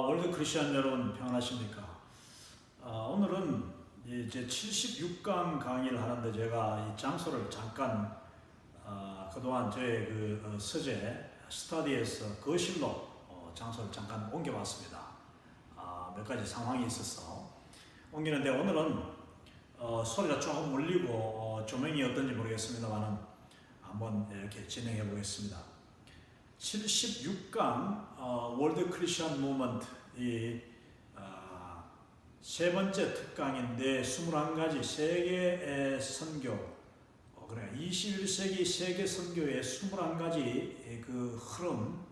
월드 크리스천 여러분 평안하십니까? 오늘은 이제 76강 강의를 하는데 제가 이 장소를 잠깐 그동안 저의 서재 스터디에서 거실로 장소를 잠깐 옮겨봤습니다. 몇 가지 상황이 있어서 옮기는데 오늘은 소리가 조금 울리고 조명이 어떤지 모르겠습니다만은 한번 이렇게 진행해 보겠습니다. 76강 월드 크리스천 무브먼트 이 세 번째 특강인데 21가지 세계 선교 그러니까 21세기 세계 선교의 21가지 그 흐름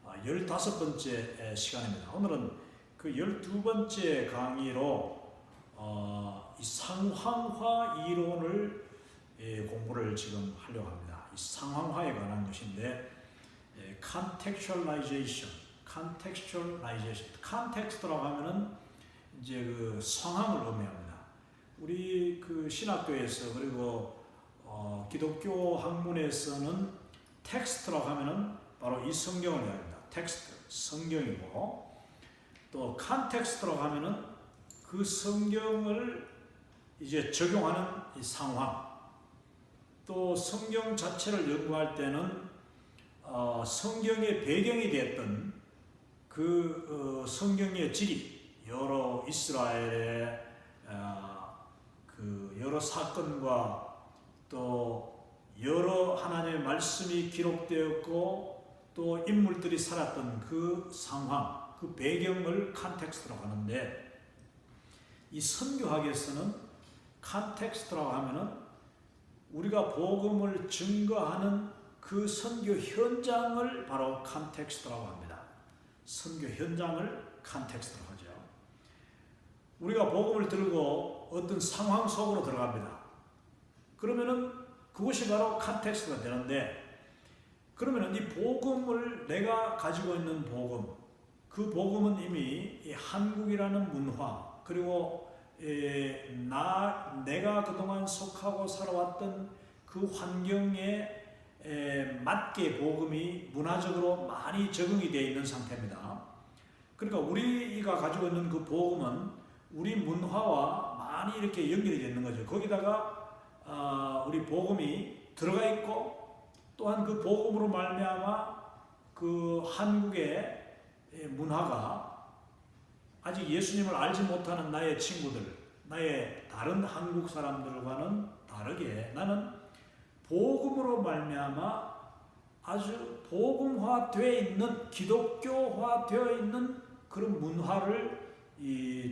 15번째 시간입니다. 오늘은 그 12번째 강의로 이 상황화 이론을 공부를 지금 하려고 합니다. 이 상황화에 관한 것인데 contextualization, contek스트라고 하면은 이제 그 상황을 의미합니다. 우리 그 신학교에서 그리고 기독교 학문에서는 텍스트라고 하면은 바로 이 성경을 이야기합니다. 텍스트, 성경이고 또 컨텍스트라고 하면은 그 성경을 이제 적용하는 이 상황. 또 성경 자체를 연구할 때는 성경의 배경이 됐던 그 성경의 지리, 여러 이스라엘의 그 여러 사건과 또 여러 하나님의 말씀이 기록되었고 또 인물들이 살았던 그 상황, 그 배경을 컨텍스트라고 하는데 이 선교학에서는 컨텍스트라고 하면은 우리가 복음을 증거하는 그 선교 현장을 바로 컨텍스트라고 합니다. 선교 현장을 컨텍스트라고 하죠. 우리가 복음을 들고 어떤 상황 속으로 들어갑니다. 그러면은 그것이 바로 컨텍스트가 되는데 그러면은 이 복음을 내가 가지고 있는 복음, 그 복음은 이미 이 한국이라는 문화 그리고 내가 그동안 속하고 살아왔던 그 환경에 맞게 복음이 문화적으로 많이 적응이 되어 있는 상태입니다. 그러니까 우리가 가지고 있는 그 복음은 우리 문화와 많이 이렇게 연결이 되는 거죠. 거기다가 우리 복음이 들어가 있고 또한 그 복음으로 말미암아 그 한국의 문화가 아직 예수님을 알지 못하는 나의 친구들, 나의 다른 한국 사람들과는 다르게 나는 복음으로 말미암아 아주 복음화되어 있는 기독교화되어 있는 그런 문화를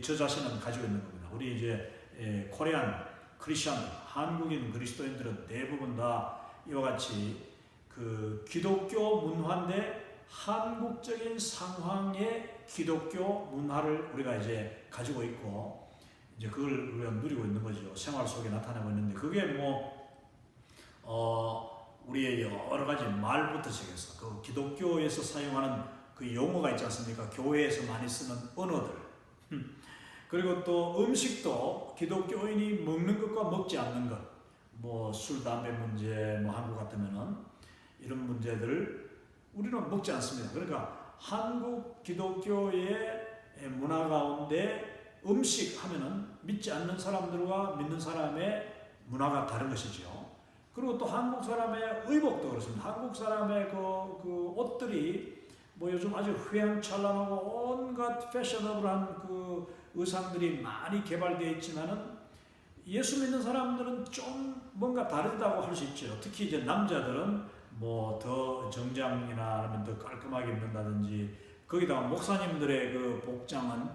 저 자신은 가지고 있는 겁니다. 우리 이제 코리안 크리스천 한국인 그리스도인들은 대부분 다 이와 같이 그 기독교 문화인데 한국적인 상황의 기독교 문화를 우리가 이제 가지고 있고 이제 그걸 우리가 누리고 있는 거죠. 생활 속에 나타나고 있는데 그게 우리의 여러 가지 말부터 시작해서 그 기독교에서 사용하는 그 용어가 있지 않습니까? 교회에서 많이 쓰는 언어들. 그리고 또 음식도 기독교인이 먹는 것과 먹지 않는 것, 술, 담배 문제, 한국 같으면은 이런 문제들을 우리는 먹지 않습니다. 그러니까 한국 기독교의 문화 가운데 음식 하면은 믿지 않는 사람들과 믿는 사람의 문화가 다른 것이죠. 그리고 또 한국 사람의 의복도 그렇습니다. 한국 사람의 그 옷들이 요즘 아주 휘황찬란하고 온갖 패셔너블한 그 의상들이 많이 개발되어 있지만은 예수 믿는 사람들은 좀 뭔가 다르다고 할 수 있죠. 특히 이제 남자들은 더 정장이나 아니면 더 깔끔하게 입는다든지 거기다가 목사님들의 그 복장은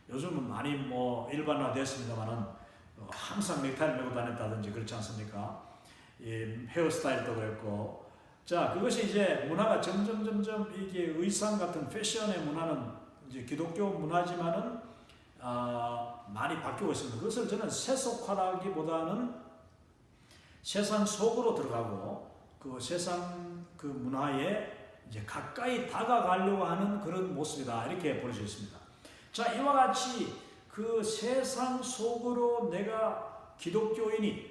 요즘은 많이 일반화됐습니다만은 항상 넥타이를 메고 다녔다든지 그렇지 않습니까? 헤어스타일도 그랬고 자 그것이 이제 문화가 점점 이게 의상 같은 패션의 문화는 이제 기독교 문화지만은 많이 바뀌고 있습니다. 그것을 저는 세속화라기보다는 세상 속으로 들어가고 그 세상 그 문화에 이제 가까이 다가가려고 하는 그런 모습이다 이렇게 볼 수 있습니다. 자 이와 같이 그 세상 속으로 내가 기독교인이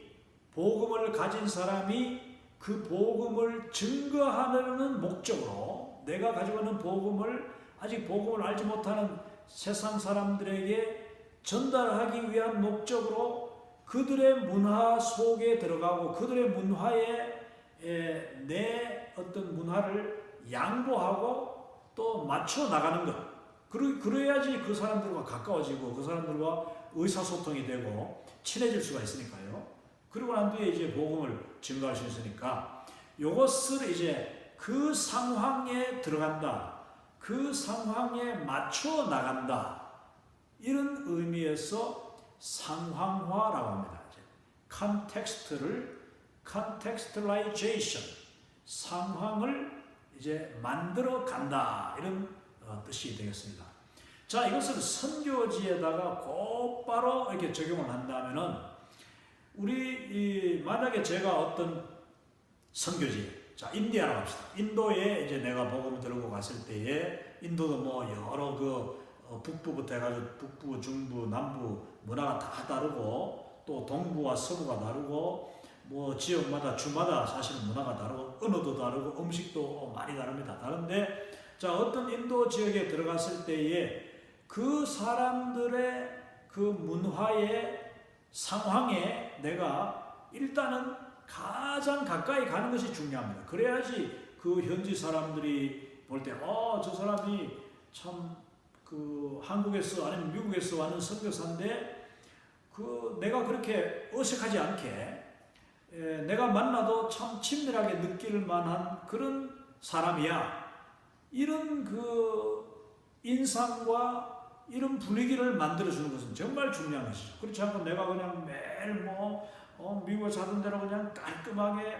복음을 가진 사람이 그 복음을 증거하려는 목적으로 내가 가지고 있는 복음을 아직 복음을 알지 못하는 세상 사람들에게 전달하기 위한 목적으로 그들의 문화 속에 들어가고 그들의 문화에 내 어떤 문화를 양보하고 또 맞춰 나가는 것. 그래야지 그 사람들과 가까워지고 그 사람들과 의사소통이 되고 친해질 수가 있으니까요. 그리고 난 뒤에 이제 복음을 증거할 수 있으니까 이것을 이제 그 상황에 들어간다. 그 상황에 맞춰 나간다. 이런 의미에서 상황화라고 합니다. contextualization, 상황을 이제 만들어 간다. 이런 뜻이 되겠습니다. 자, 이것을 선교지에다가 곧바로 이렇게 적용을 한다면은 만약에 제가 어떤 선교지, 자, 인디아라고 합시다. 인도에 이제 내가 복음을 들고 갔을 때에 인도도 뭐 여러 북부부터 해가지고 북부, 중부, 남부 문화가 다 다르고 또 동부와 서부가 다르고 뭐 지역마다 주마다 사실 문화가 다르고 언어도 다르고 음식도 많이 다릅니다. 다른데 자, 어떤 인도 지역에 들어갔을 때에 그 사람들의 그 문화의 상황에 내가 일단은 가장 가까이 가는 것이 중요합니다. 그래야지 그 현지 사람들이 볼 때, 저 사람이 참 한국에서 아니면 미국에서 왔는 선교사인데 내가 그렇게 어색하지 않게 내가 만나도 참 친밀하게 느낄 만한 그런 사람이야. 이런 인상과 이런 분위기를 만들어주는 것은 정말 중요한 것이죠. 그렇지 않고 내가 그냥 매일 미국에서 하던 대로 그냥 깔끔하게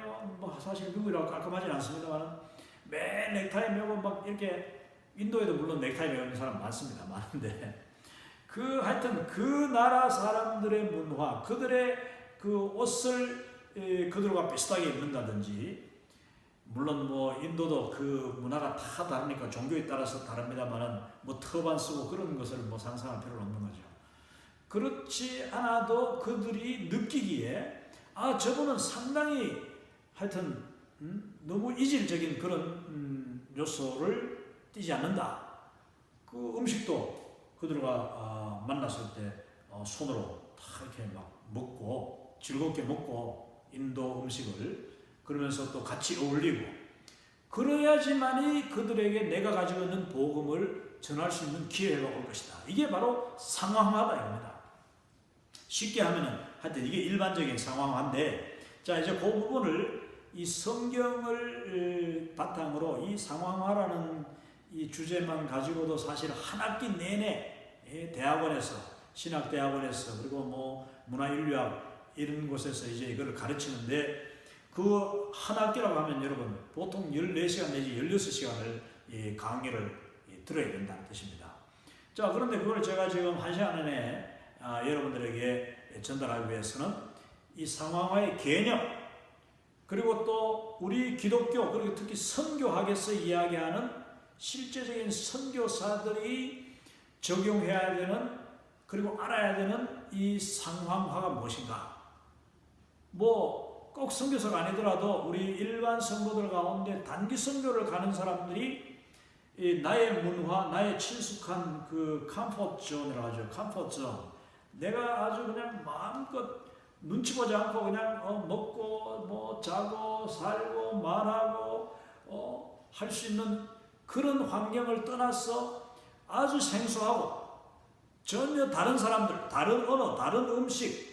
사실 미국이라고 깔끔하진 않습니다만 매일 넥타이 매고 막 이렇게 인도에도 물론 넥타이 매는 사람 많습니다. 많은데 하여튼 그 나라 사람들의 문화, 그들의 그 옷을 그들과 비슷하게 입는다든지 물론 인도도 그 문화가 다 다르니까 종교에 따라서 다릅니다만은 터반 쓰고 그런 것을 상상할 필요는 없는 거죠. 그렇지 않아도 그들이 느끼기에 저분은 상당히 하여튼 너무 이질적인 그런 요소를 띠지 않는다. 그 음식도 그들과 만났을 때 손으로 다 이렇게 막 먹고 즐겁게 먹고 인도 음식을 그러면서 또 같이 어울리고 그래야지만이 그들에게 내가 가지고 있는 복음을 전할 수 있는 기회가 올 것이다. 이게 바로 상황화다입니다. 쉽게 하면은 하여튼 이게 일반적인 상황화인데 자 이제 그 부분을 이 성경을 바탕으로 이 상황화라는 이 주제만 가지고도 사실 한 학기 내내 대학원에서 신학대학원에서 그리고 문화인류학 이런 곳에서 이제 이거를 가르치는데 그 한 학기라고 하면 여러분 보통 14시간 내지 16시간을 강의를 들어야 된다는 뜻입니다. 자 그런데 그걸 제가 지금 1시간 안에 여러분들에게 전달하기 위해서는 이 상황화의 개념 그리고 또 우리 기독교 그리고 특히 선교학에서 이야기하는 실제적인 선교사들이 적용해야 되는 그리고 알아야 되는 이 상황화가 무엇인가. 꼭 선교사가 아니더라도 우리 일반 성도들 가운데 단기 선교를 가는 사람들이 나의 문화, 나의 친숙한 그 컴포트 존이라고 하죠. 컴포트 존. 내가 아주 그냥 마음껏 눈치 보지 않고 그냥 먹고 자고 살고 말하고 할 수 있는 그런 환경을 떠나서 아주 생소하고 전혀 다른 사람들, 다른 언어, 다른 음식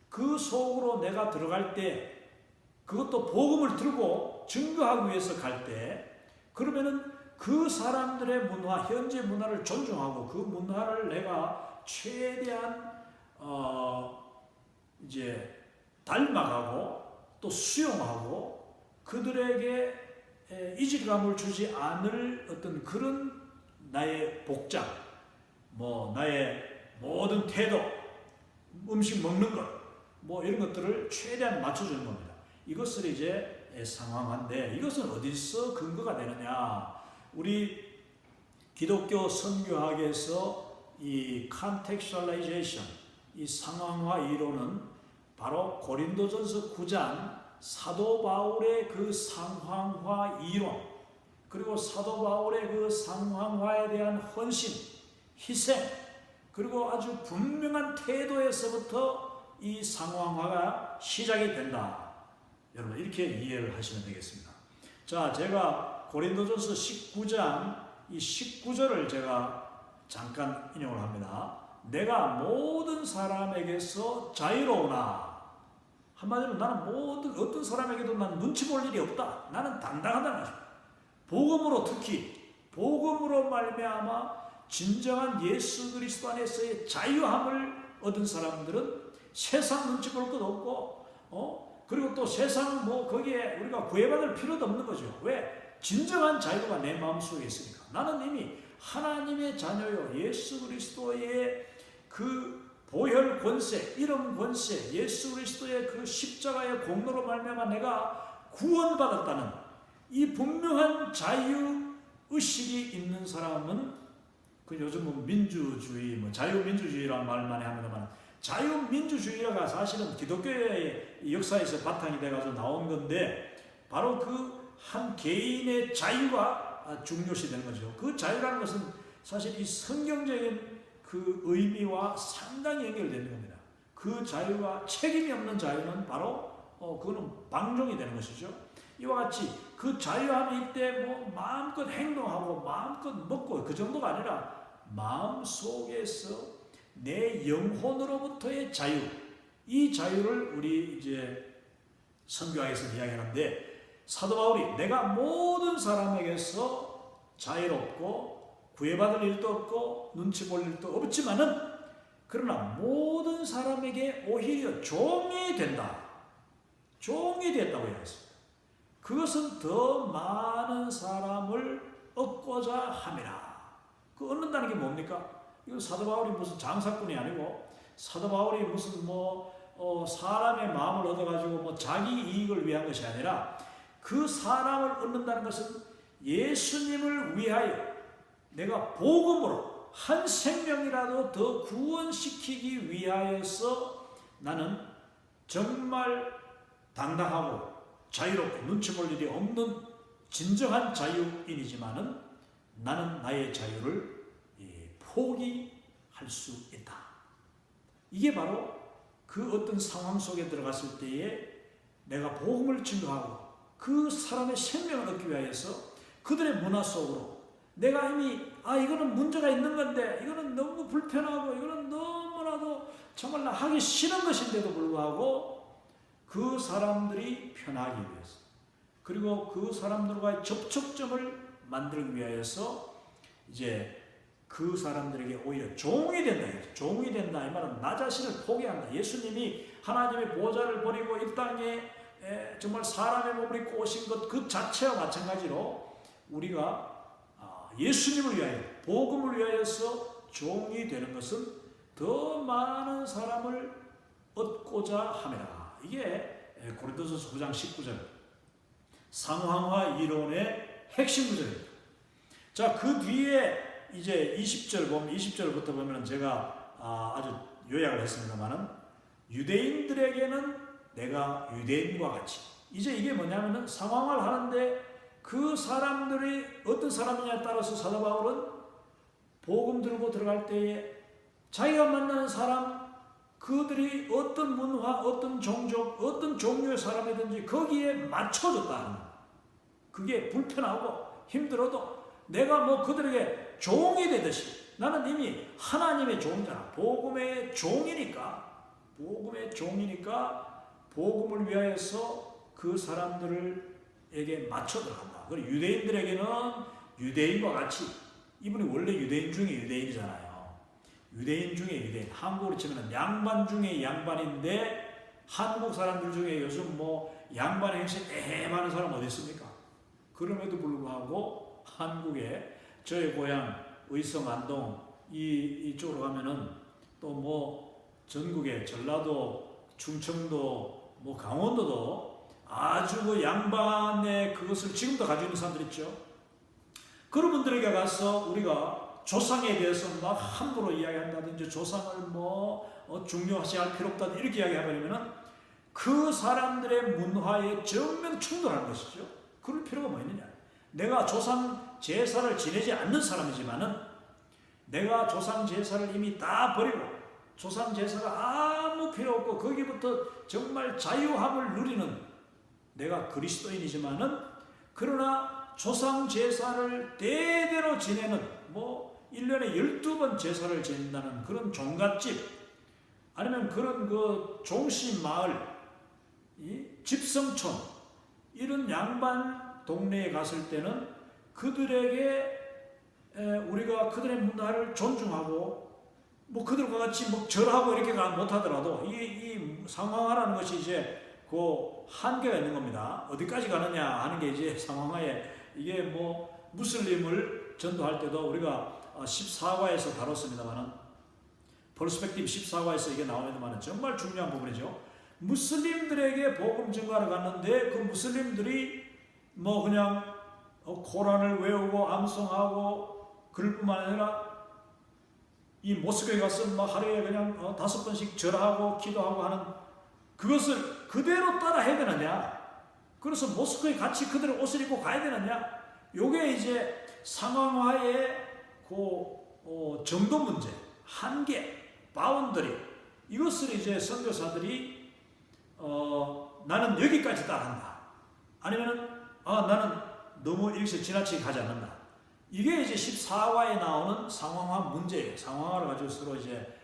그 속으로 내가 들어갈 때 그것도 복음을 들고 증거하기 위해서 갈 때 그러면은 그 사람들의 문화, 현재 문화를 존중하고 그 문화를 내가 최대한 이제 닮아가고 또 수용하고 그들에게 이질감을 주지 않을 어떤 그런 나의 복장, 나의 모든 태도, 음식 먹는 것, 이런 것들을 최대한 맞춰주는 겁니다. 이것을 이제 상황화인데 이것은 어디서 근거가 되느냐? 우리 기독교 선교학에서 이 contextualization, 이 상황화 이론은 바로 고린도전서 9장 사도 바울의 그 상황화 이론 그리고 사도 바울의 그 상황화에 대한 헌신 희생, 그리고 아주 분명한 태도에서부터 이 상황화가 시작이 된다. 여러분 이렇게 이해를 하시면 되겠습니다. 자, 제가 고린도전서 19장 이 19절을 제가 잠깐 인용을 합니다. 내가 모든 사람에게서 자유로우나, 한마디로 나는 어떤 사람에게도 난 눈치 볼 일이 없다. 나는 당당하다는 것입니다. 복음으로, 특히 복음으로 말미암아 진정한 예수 그리스도 안에서의 자유함을 얻은 사람들은 세상 눈치 볼 것 없고, 그리고 또 세상 거기에 우리가 구애받을 필요도 없는 거죠. 왜? 진정한 자유가 내 마음속에 있으니까. 나는 이미 하나님의 자녀요, 예수 그리스도의 그 보혈 권세, 이름 권세, 예수 그리스도의 그 십자가의 공로로 말미암아 내가 구원받았다는 이 분명한 자유 의식이 있는 사람은, 그 요즘은 민주주의, 자유민주주의라는 말 많이 합니다만, 자유민주주의가 사실은 기독교의 역사에서 바탕이 돼가지고 나온 건데, 바로 그 한 개인의 자유가 중요시 되는 거죠. 그 자유라는 것은 사실 이 성경적인 그 의미와 상당히 연결되는 겁니다. 그 자유가, 책임이 없는 자유는 바로 그거는 방종이 되는 것이죠. 이와 같이 그 자유함이 이때 마음껏 행동하고 마음껏 먹고 그 정도가 아니라 마음속에서 내 영혼으로부터의 자유, 이 자유를 우리 이제 선교학에서 이야기하는데, 사도 바울이 내가 모든 사람에게서 자유롭고 구애받을 일도 없고 눈치 볼 일도 없지만은, 그러나 모든 사람에게 오히려 종이 된다. 종이 됐다고 이야기했습니다. 그것은 더 많은 사람을 얻고자 함이라. 그 얻는다는 게 뭡니까? 이건 사도 바울이 무슨 장사꾼이 아니고, 사도 바울이 무슨 사람의 마음을 얻어가지고 자기 이익을 위한 것이 아니라, 그 사람을 얻는다는 것은 예수님을 위하여 내가 복음으로 한 생명이라도 더 구원시키기 위하여서 나는 정말 당당하고 자유롭고 눈치 볼 일이 없는 진정한 자유인이지만은 나는 나의 자유를 포기할 수 있다. 이게 바로 그 어떤 상황 속에 들어갔을 때에 내가 복음을 증거하고 그 사람의 생명을 얻기 위해서 그들의 문화 속으로 내가 이미 이거는 문제가 있는 건데, 이거는 너무 불편하고 이거는 너무나도 정말 하기 싫은 것인데도 불구하고 그 사람들이 편하기 위해서, 그리고 그 사람들과의 접촉점을 만들기 위해서 이제 그 사람들에게 오히려 종이 된다. 종이 된다. 이 말은 나 자신을 포기한다. 예수님이 하나님의 보좌를 버리고 이 땅에 정말 사람의 몸을 입고 오신 것 그 자체와 마찬가지로 우리가 예수님을 위하여, 복음을 위하여서 종이 되는 것은 더 많은 사람을 얻고자 함이라. 이게 고린도전서 9장 19절 상황화 이론의 핵심 구절입니다. 자, 그 뒤에 이제 20절 보면, 20절부터 보면 제가 아주 요약을 했습니다만은, 유대인들에게는 내가 유대인과 같이, 이제 이게 뭐냐면은 상황을 하는데 그 사람들이 어떤 사람이냐에 따라서 사도 바울은 복음 들고 들어갈 때에 자기가 만나는 사람, 그들이 어떤 문화, 어떤 종족, 어떤 종류의 사람이든지 거기에 맞춰줬다는 거예요. 그게 불편하고 힘들어도 내가 그들에게 종이 되듯이, 나는 이미 하나님의 종이잖아. 복음의 종이니까 복음을 위하여서 그 사람들에게 맞춰 들어간다. 그리고 유대인들에게는 유대인과 같이, 이분이 원래 유대인 중에 유대인이잖아요. 유대인 중에 유대인, 한국으로 치면 양반 중에 양반인데, 한국 사람들 중에 요즘 양반의 행세 많은 사람 어디 있습니까? 그럼에도 불구하고 한국에, 저의 고향 의성, 안동 이쪽으로 가면은 또 전국에 전라도, 충청도, 강원도도 아주 그 양반의 그것을 지금도 가지고 있는 사람들 있죠. 그런 분들에게 가서 우리가 조상에 대해서 막 함부로 이야기한다든지, 조상을 중요시 할 필요 없다 이렇게 이야기해버리면은 그 사람들의 문화에 정면 충돌하는 것이죠. 그럴 필요가 뭐 있느냐. 내가 조상 제사를 지내지 않는 사람이지만은 내가 조상 제사를 이미 다 버리고 조상 제사가 아무 필요 없고 거기부터 정말 자유함을 누리는 내가 그리스도인이지만은 그러나 조상 제사를 대대로 지내는 1년에 12번 제사를 지낸다는 그런 종갓집 아니면 그런 그 종씨 마을 집성촌 이런 양반 동네에 갔을 때는 그들에게 우리가 그들의 문화를 존중하고 그들과 같이 절하고 이렇게 못하더라도 이 상황화라는 것이 이제 그 한계가 있는 겁니다. 어디까지 가느냐 하는 게 이제 상황화에 이게 무슬림을 전도할 때도 우리가 14과에서 다뤘습니다만은 퍼스펙티브 14과에서 이게 나옵니다만은 정말 중요한 부분이죠. 무슬림들에게 복음 전가를 갔는데 그 무슬림들이 그냥 코란을 외우고 암송하고 그럴 뿐만 아니라 이 모스크에 가서 하루에 그냥 5번씩 절하고 기도하고 하는 그것을 그대로 따라 해야 되느냐? 그래서 모스크에 같이 그들의 옷을 입고 가야 되느냐? 요게 이제 상황화의 그 정도 문제, 한계, 바운더리 이것을 이제 선교사들이 나는 여기까지 따라한다. 아니면은 나는 너무 일시 지나치게 가지 않는다. 이게 이제 14화에 나오는 상황화 문제예요. 상황화를 가지고 서로 이제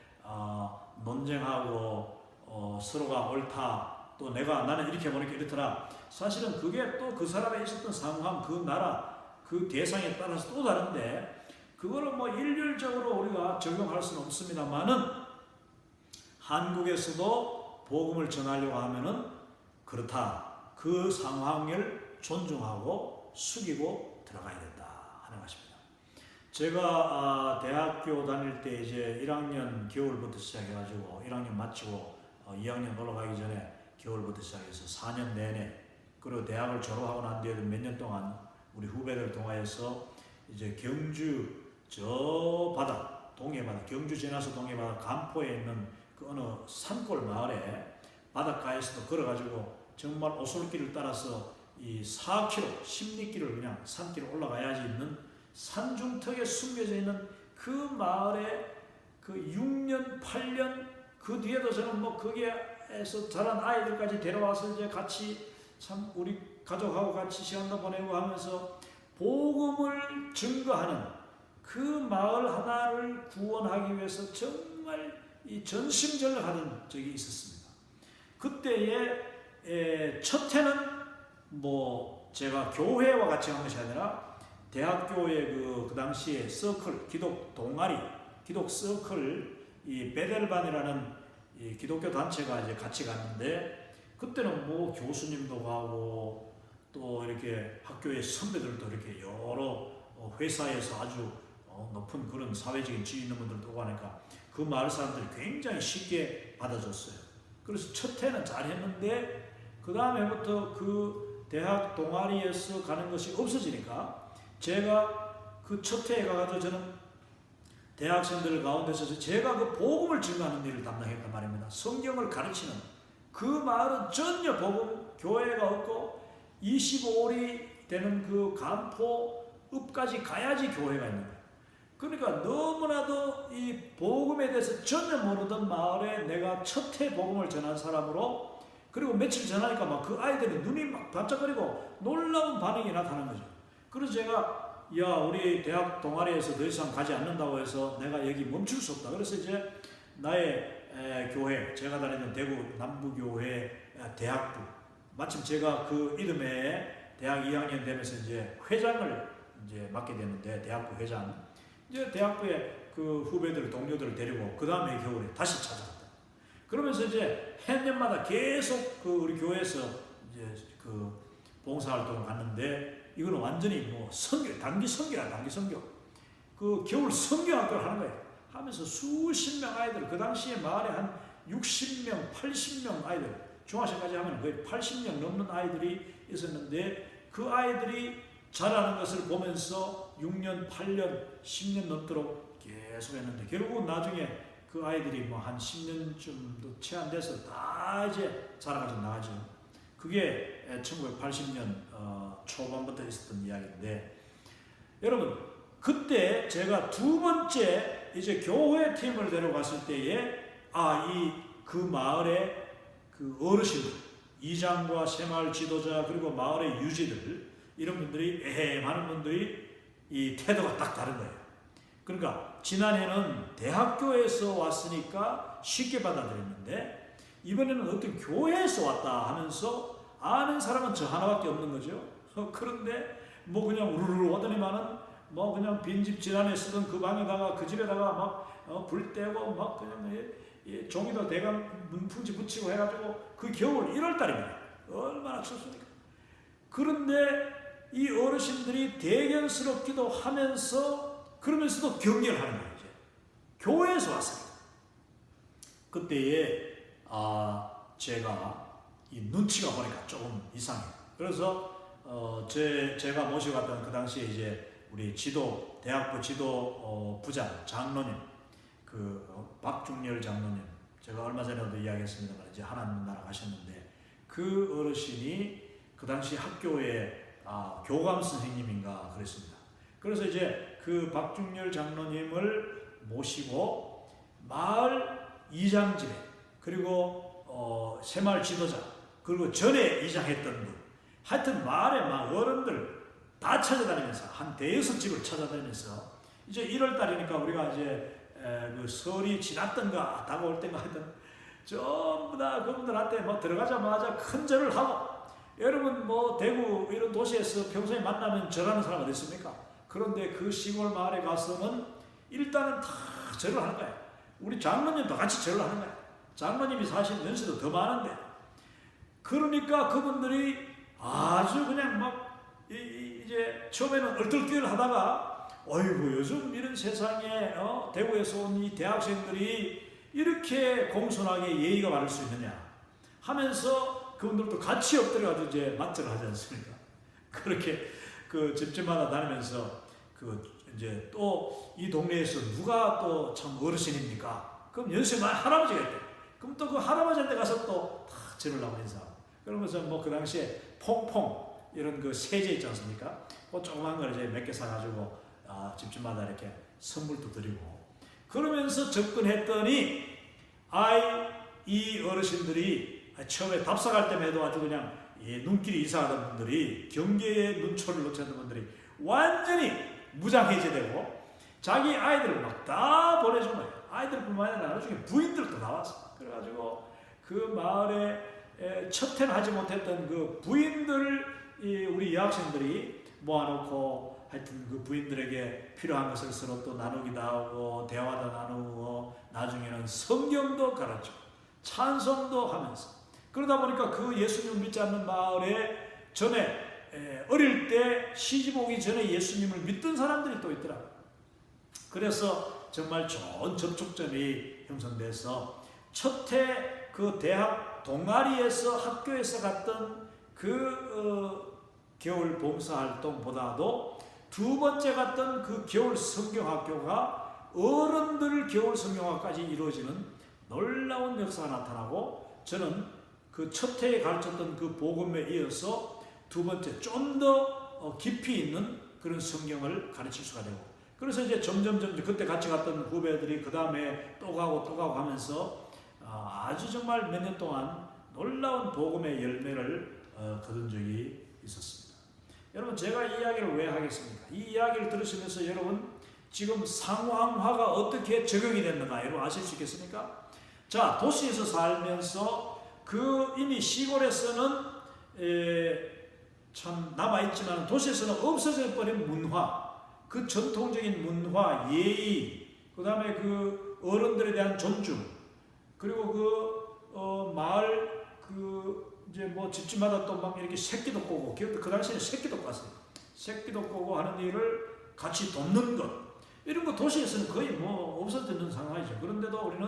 논쟁하고 서로가 옳다. 또 나는 이렇게 보니까 이렇더라. 사실은 그게 또 그 사람에 있었던 상황, 그 나라, 그 대상에 따라서 또 다른데 그거를 일률적으로 우리가 적용할 수는 없습니다만은 한국에서도 복음을 전하려고 하면은 그렇다. 그 상황을 존중하고 숙이고 들어가야 된다 하는 것입니다. 제가 대학교 다닐 때 이제 1학년 겨울부터 시작해가지고 1학년 마치고 2학년 올라가기 전에 겨울부터 시작해서 4년 내내 그리고 대학을 졸업하고 난 뒤에도 몇 년 동안 우리 후배들 통하여서 이제 경주 저 바다 동해바다 경주 지나서 동해바다 간포에 있는 그 어느 산골 마을에 바닷가에서도 걸어가지고 정말 오솔길을 따라서 이 4km, 10리길을 그냥 산길을 올라가야지 있는 산중턱에 숨겨져 있는 그 마을에 그 6년, 8년 그 뒤에도 저는 거기에서 자란 아이들까지 데려와서 이제 같이 참 우리 가족하고 같이 시간도 보내고 하면서 복음을 증거하는 그 마을 하나를 구원하기 위해서 정말 이 전심전력하는 적이 있었습니다. 그때의 첫 해는 제가 교회와 같이 한 것이 아니라 대학교의 그 당시에 서클, 기독 동아리, 기독 서클, 이 베델반이라는 이 기독교 단체가 이제 같이 갔는데 그때는 교수님도 가고 또 이렇게 학교의 선배들도 이렇게 여러 회사에서 아주 높은 그런 사회적인 지위 있는 분들도 오고 하니까 그 마을 사람들이 굉장히 쉽게 받아줬어요. 그래서 첫 해는 잘했는데 그 다음에부터 그 대학 동아리에서 가는 것이 없어지니까 제가 그 첫 해에 가가지고 저는 대학생들 가운데서 제가 그 복음을 증거하는 일을 담당했단 말입니다. 성경을 가르치는 그 마을은 전혀 복음 교회가 없고 25올이 되는 그 간포읍까지 가야지 교회가 있는 거예요. 그러니까 너무나도 이 복음에 대해서 전혀 모르던 마을에 내가 첫 해 복음을 전한 사람으로 그리고 며칠 전하니까 그 아이들이 눈이 반짝거리고 놀라운 반응이 나타나는 거죠. 그래서 제가 우리 대학 동아리에서 더 이상 가지 않는다고 해서 내가 여기 멈출 수 없다. 그래서 이제 나의 교회, 제가 다니는 대구 남부교회 대학부, 마침 제가 그 이듬해 대학 2학년 되면서 이제 회장을 이제 맡게 됐는데 대학부 회장. 이제 대학부에 그 후배들, 동료들을 데리고 그 다음에 겨울에 다시 찾아갔다. 그러면서 이제 해년마다 계속 그 우리 교회에서 이제 그 봉사활동을 갔는데 이거는 완전히 선교, 단기 선교야, 단기 선교. 그 겨울 선교학교를 하는 거예요. 하면서 수십 명 아이들, 그 당시에 마을에 한 60명, 80명 아이들, 중학생까지 하면 거의 80명 넘는 아이들이 있었는데 그 아이들이 자라는 것을 보면서 6년, 8년, 10년 넘도록 계속 했는데 결국 나중에 그 아이들이 한 10년쯤도 채 안 돼서 다 이제 자라가지고 나가죠. 그게 1980년 초반부터 있었던 이야기인데 여러분 그때 제가 두 번째 이제 교회 팀을 데려갔을 때에 그 마을의 그 어르신들, 이장과 새마을 지도자 그리고 마을의 유지들 이런 분들이 하는 분들이 이 태도가 딱 다른 거예요. 그러니까 지난해는 대학교에서 왔으니까 쉽게 받아들였는데 이번에는 어떤 교회에서 왔다 하면서 아는 사람은 저 하나밖에 없는 거죠. 그런데 뭐 그냥 우르르 오더니만은 뭐 그냥 빈집 지난해 쓰던 그 방에다가 그 집에다가 막 불 떼고 막 그냥 종이도 대강 문풍지 붙이고 해가지고 그 겨울 1월달입니다. 얼마나 춥습니까? 그런데 이 어르신들이 대견스럽기도 하면서 그러면서도 경계를 하는 거예요. 이제 교회에서 왔습니다. 그때에 제가 이 눈치가 보니까 조금 이상해요. 그래서 제가 모시고 갔던 그 당시에 이제 우리 대학부 지도 부장 장로님 박중렬 장로님 제가 얼마 전에도 이야기했습니다만 이제 하나님 나라 가셨는데 그 어르신이 그 당시 학교에 교감 선생님인가 그랬습니다. 그래서 이제 그 박중렬 장로님을 모시고 마을 이장집에 그리고 새마을 지도자 그리고 전에 이장했던 분 하여튼 마을의 막 어른들 다 찾아다니면서 한 대여섯 집을 찾아다니면서 이제 1월달이니까 우리가 이제 그 설이 지났던가 다가올 때가 하여튼 전부 다 그분들한테 뭐 들어가자마자 큰 절을 하고 여러분 뭐 대구 이런 도시에서 평소에 만나면 절하는 사람 어디 있습니까? 그런데 그 시골 마을에 가서는 일단은 다 절을 하는 거예요. 우리 장로님도 같이 절을 하는 거예요. 장로님이 사실 연세도 더 많은데 그러니까 그분들이 아주 그냥 막 이제 처음에는 얼떨결 하다가 어이구 요즘 이런 세상에 대구에서 온 이 대학생들이 이렇게 공손하게 예의가 바를 수 있느냐 하면서 그분들도 같이 엎드려가지고 이제 맞절을 하지 않습니까? 그렇게 그 집집마다 다니면서 이제 또 이 동네에서 누가 또 참 어르신입니까? 그럼 연세 많은 할아버지가 있대. 그럼 또 그 할아버지한테 가서 또 다 절을 하고 인사하고 그러면서 뭐 그 당시에 퐁퐁 이런 그 세제 있지 않습니까? 그 조그만 걸 이제 몇 개 사가지고 집집마다 이렇게 선물도 드리고 그러면서 접근했더니 이 어르신들이 처음에 답사갈 때만 해도 아주 그냥 눈길이 이상하던 분들이 경계의 눈초를 놓쳤던 분들이 완전히 무장해제되고 자기 아이들을 막 다 보내준 거예요. 아이들뿐만 아니라 나중에 부인들도 나왔어. 그래가지고 그 마을에 첫 해는 하지 못했던 그 부인들 우리 여학생들이 모아놓고 하여튼 그 부인들에게 필요한 것을 서로 또 나누기도 하고 대화도 나누고 나중에는 성경도 가르치고 찬송도 하면서 그러다 보니까 그 예수님을 믿지 않는 마을에 전에 어릴 때 시집 오기 전에 예수님을 믿던 사람들이 또 있더라고요. 그래서 정말 좋은 접촉점이 형성돼서 첫해 그 대학 동아리에서 학교에서 갔던 겨울 봉사활동보다도 두 번째 갔던 그 겨울 성경학교가 어른들 겨울 성경학까지 이루어지는 놀라운 역사가 나타나고 저는 그 첫 해에 가르쳤던 그 복음에 이어서 두 번째 좀 더 깊이 있는 그런 성경을 가르칠 수가 되고 그래서 이제 점점 그때 같이 갔던 후배들이 그 다음에 또 가고 하면서 아주 정말 몇 년 동안 놀라운 복음의 열매를 거둔 적이 있었습니다. 여러분 제가 이 이야기를 왜 하겠습니까? 이 이야기를 들으시면서 여러분 지금 상황화가 어떻게 적용이 됐는가 여러분 아실 수 있겠습니까? 자 도시에서 살면서 이미 시골에서는 참 남아있지만 도시에서는 없어져 버린 문화 그 전통적인 문화 예의 그 다음에 그 어른들에 대한 존중 그리고 마을 이제 뭐 집집마다 또 막 이렇게 새끼도 꼬고 그 당시에는 새끼도 꿨어요. 새끼도 꼬고 하는 일을 같이 돕는 것 이런 거 도시에서는 거의 뭐 없어지는 상황이죠. 그런데도 우리는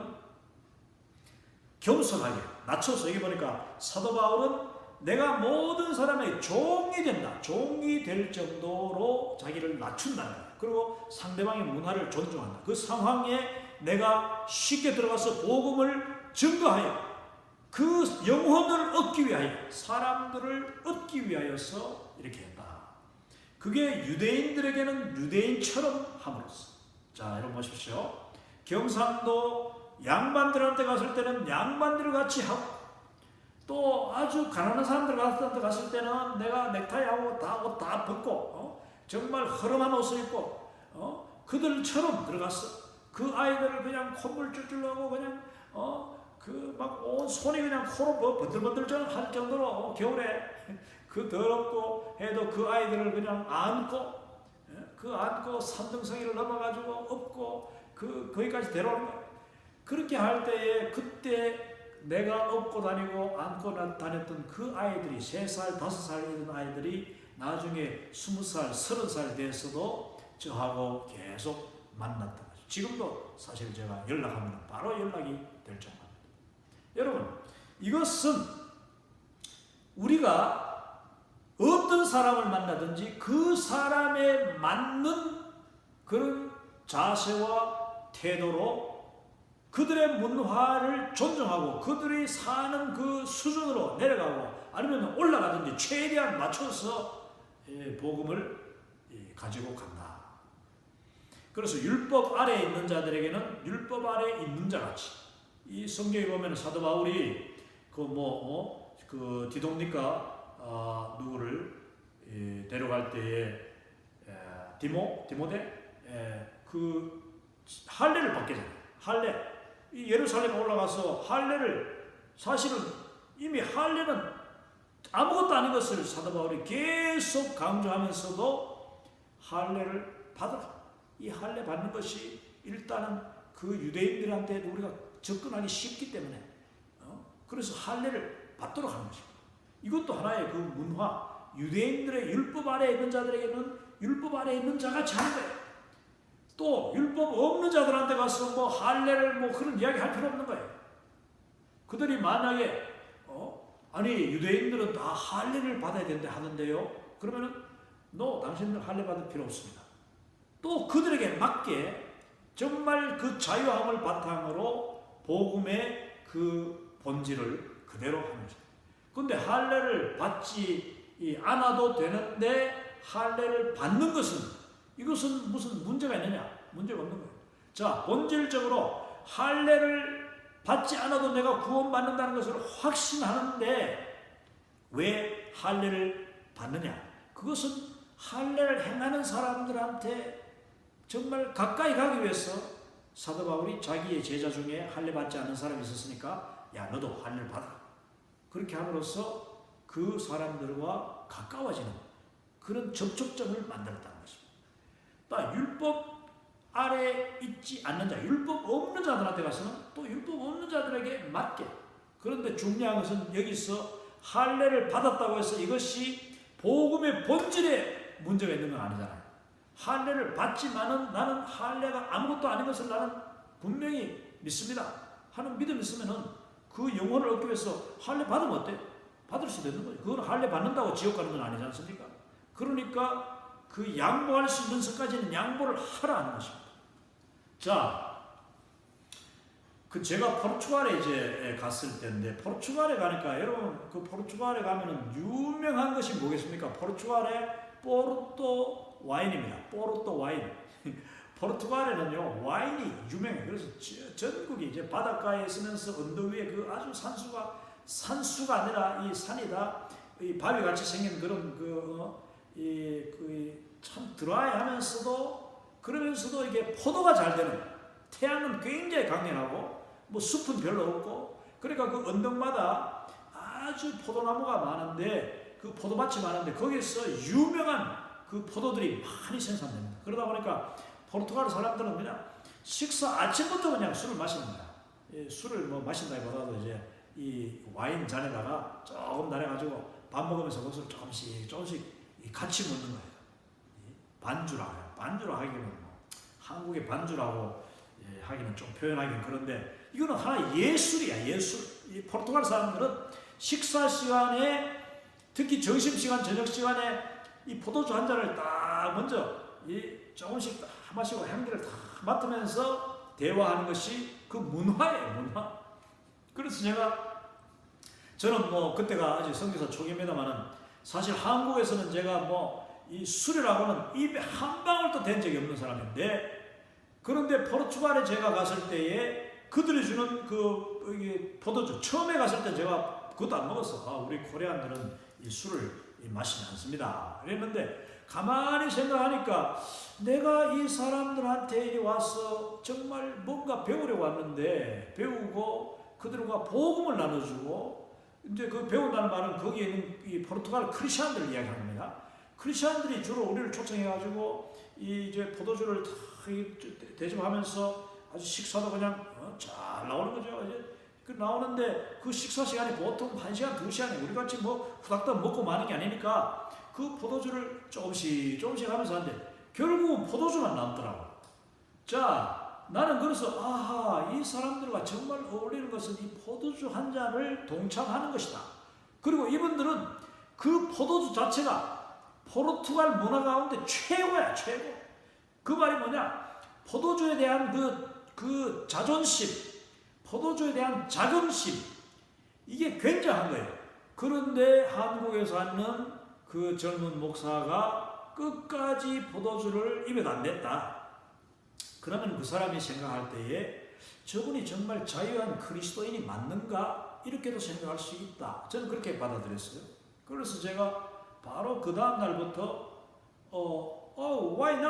겸손하게 낮춰서 여기 보니까 사도 바울은 내가 모든 사람의 종이 된다. 종이 될 정도로 자기를 낮춘다는 거예요. 그리고 상대방의 문화를 존중한다. 그 상황에 내가 쉽게 들어가서 복음을 증거하여 그 영혼을 얻기 위하여 사람들을 얻기 위하여서 이렇게 했다. 그게 유대인들에게는 유대인처럼 함으로써. 자, 여러분 보십시오. 경상도 양반들한테 갔을 때는 양반들 같이 하고, 또 아주 가난한 사람들 같은 데 갔을 때는 내가 넥타이하고 다 옷 다 벗고 정말 허름한 옷을 입고 그들처럼 들어갔어. 그 아이들을 그냥 콧물 쫄쫄 하고 그냥 그 막 온 손이 그냥 코로 번들번들 할 정도로 겨울에 그 더럽고 해도 그 아이들을 그냥 안고 그 안고 산등성이를 넘어가지고 업고 거기까지 데려오는 거야. 그렇게 할 때에 그때 내가 업고 다니고 안고 다녔던 그 아이들이 3살, 5살 이런 아이들이 나중에 20살, 30살 돼서도 저하고 계속 만났던 거죠. 지금도 사실 제가 연락하면 바로 연락이 될 정도입니다. 여러분, 이것은 우리가 어떤 사람을 만나든지 그 사람에 맞는 그런 자세와 태도로 그들의 문화를 존중하고 그들이 사는 그 수준으로 내려가고 아니면 올라가든지 최대한 맞춰서 복음을 가지고 간다. 그래서 율법 아래에 있는 자들에게는 율법 아래에 있는 자같이, 이 성경에 보면 사도 바울이 그 디도니가 누구를 데려갈 때에 디모데 그 할례를 받게 되잖아요. 할례. 이 예루살렘에 올라가서 할례를, 사실은 이미 할례는 아무것도 아닌 것을 사도 바울이 계속 강조하면서도 할례를 받으라. 이 할례 받는 것이 일단은 그 유대인들한테 우리가 접근하기 쉽기 때문에 그래서 할례를 받도록 하는 것입니다. 이것도 하나의 그 문화, 유대인들의 율법 아래에 있는 자들에게는 율법 아래에 있는 자같이 하는 거예요. 또 율법 없는 자들한테 가서 할례를 그런 이야기 할 필요 없는 거예요. 그들이 만약에 아니 유대인들은 다 할례를 받아야 된다 하는데요. 그러면은 당신들 할례 받을 필요 없습니다. 또 그들에게 맞게 정말 그 자유함을 바탕으로 복음의 그 본질을 그대로 하는 것입니다. 그런데 할례를 받지 않아도 되는데 할례를 받는 것은, 이것은 무슨 문제가 있느냐? 문제가 없는 거예요. 자, 본질적으로 할례를 받지 않아도 내가 구원받는다는 것을 확신하는데 왜 할례를 받느냐? 그것은 할례를 행하는 사람들한테 정말 가까이 가기 위해서 사도 바울이 자기의 제자 중에 할례 받지 않는 사람이 있었으니까 야, 너도 할례를 받아라. 그렇게 함으로써 그 사람들과 가까워지는 그런 접촉점을 만들었다는 것입니다. 또 율법 아래 있지 않는 자, 율법 없는 자들한테 가서는 또 율법 없는 자들에게 맞게. 그런데 중요한 것은 여기서 할례를 받았다고 해서 이것이 복음의 본질에 문제가 있는 건 아니잖아요. 할례를 받지만은 나는 할례가 아무것도 아닌 것을 나는 분명히 믿습니다 하는 믿음이 있으면은 그 영혼을 얻기 위해서 할례 받으면 어때? 받을 수도 있는 거죠. 그건 할례 받는다고 지옥 가는 건 아니지 않습니까? 그러니까 그 양보할 수 있는 것까지는 양보를 하라 하는 것입니다. 자, 제가 포르투갈에 이제 갔을 때인데, 포르투갈에 가니까 여러분 그 포르투갈에 가면은 유명한 것이 뭐겠습니까? 포르투갈에 포르토 와인입니다. 포르토 와인. 포르투갈에는요 와인이 유명해요. 그래서 전국이 이제 바닷가에 있으면서 언덕 위에 그 아주 산수가 아니라 이 산이다, 이 바위 같이 생긴 그런 참 드라이하면서도 그러면서도 이게 포도가 잘 되는, 태양은 굉장히 강렬하고 숲은 별로 없고, 그러니까 그 언덕마다 아주 포도나무가 많은데, 그 포도밭이 많은데 거기서 유명한 그 포도들이 많이 생산됩니다. 그러다 보니까 포르투갈 사람들은 그냥 아침부터 그냥 술을 마시는 거야. 술을 마신다기보다도 이제 이 와인 잔에다가 조금 나눠가지고 밥 먹으면서 그것을 조금씩 같이 먹는 거예요. 반주라고 해요. 반주라고 하기는 한국의 반주라고 하기는 좀 표현하기는 그런데, 이거는 하나의 예술이야, 예술. 이 포르투갈 사람들은 식사 시간에, 특히 점심시간, 저녁시간에 이 포도주 한 잔을 딱 먼저 조금씩 딱 마시고 향기를 다 맡으면서 대화하는 것이 그 문화예요, 문화. 그래서 저는 그때가 아직 선교사 초기입니다만은 사실 한국에서는 제가 이 술이라고는 입에 한 방울도 댄 적이 없는 사람인데, 그런데 포르투갈에 제가 갔을 때에 그들이 주는 이게 포도주, 처음에 갔을 때 제가 그것도 안 먹었어. 우리 코리안들은 이 술을 마시지 않습니다. 그랬는데 가만히 생각하니까 내가 이 사람들한테 이리 와서 정말 뭔가 배우려고 왔는데, 배우고 그들과 복음을 나눠주고, 이제 그 배운다는 말은 거기에 있는 이 포르투갈 크리스천들을 이야기하는 겁니다. 크리스천들이 주로 우리를 초청해가지고 이제 포도주를 다 대접하면서 아주 식사도 그냥 잘 나오는 거죠. 이제 그 나오는데 그 식사 시간이 보통 1시간, 2시간이 우리 같이 뭐 후닥닥 먹고 마는 게 아니니까 그 포도주를 조금씩 하면서 하는데 결국은 포도주만 남더라고. 자, 나는 그래서 이 사람들과 정말 어울리는 것은 이 포도주 한 잔을 동참하는 것이다. 그리고 이분들은 그 포도주 자체가 포르투갈 문화 가운데 최고야, 최고. 그 말이 뭐냐? 포도주에 대한 그 자존심, 포도주에 대한 자긍심, 이게 굉장한 거예요. 그런데 한국에서 하는 그 젊은 목사가 끝까지 포도주를 입에 안 댔다. 그러면 그 사람이 생각할 때에 저분이 정말 자유한 그리스도인이 맞는가? 이렇게도 생각할 수 있다. 저는 그렇게 받아들였어요. 그래서 제가 바로 그 다음 날부터 why not?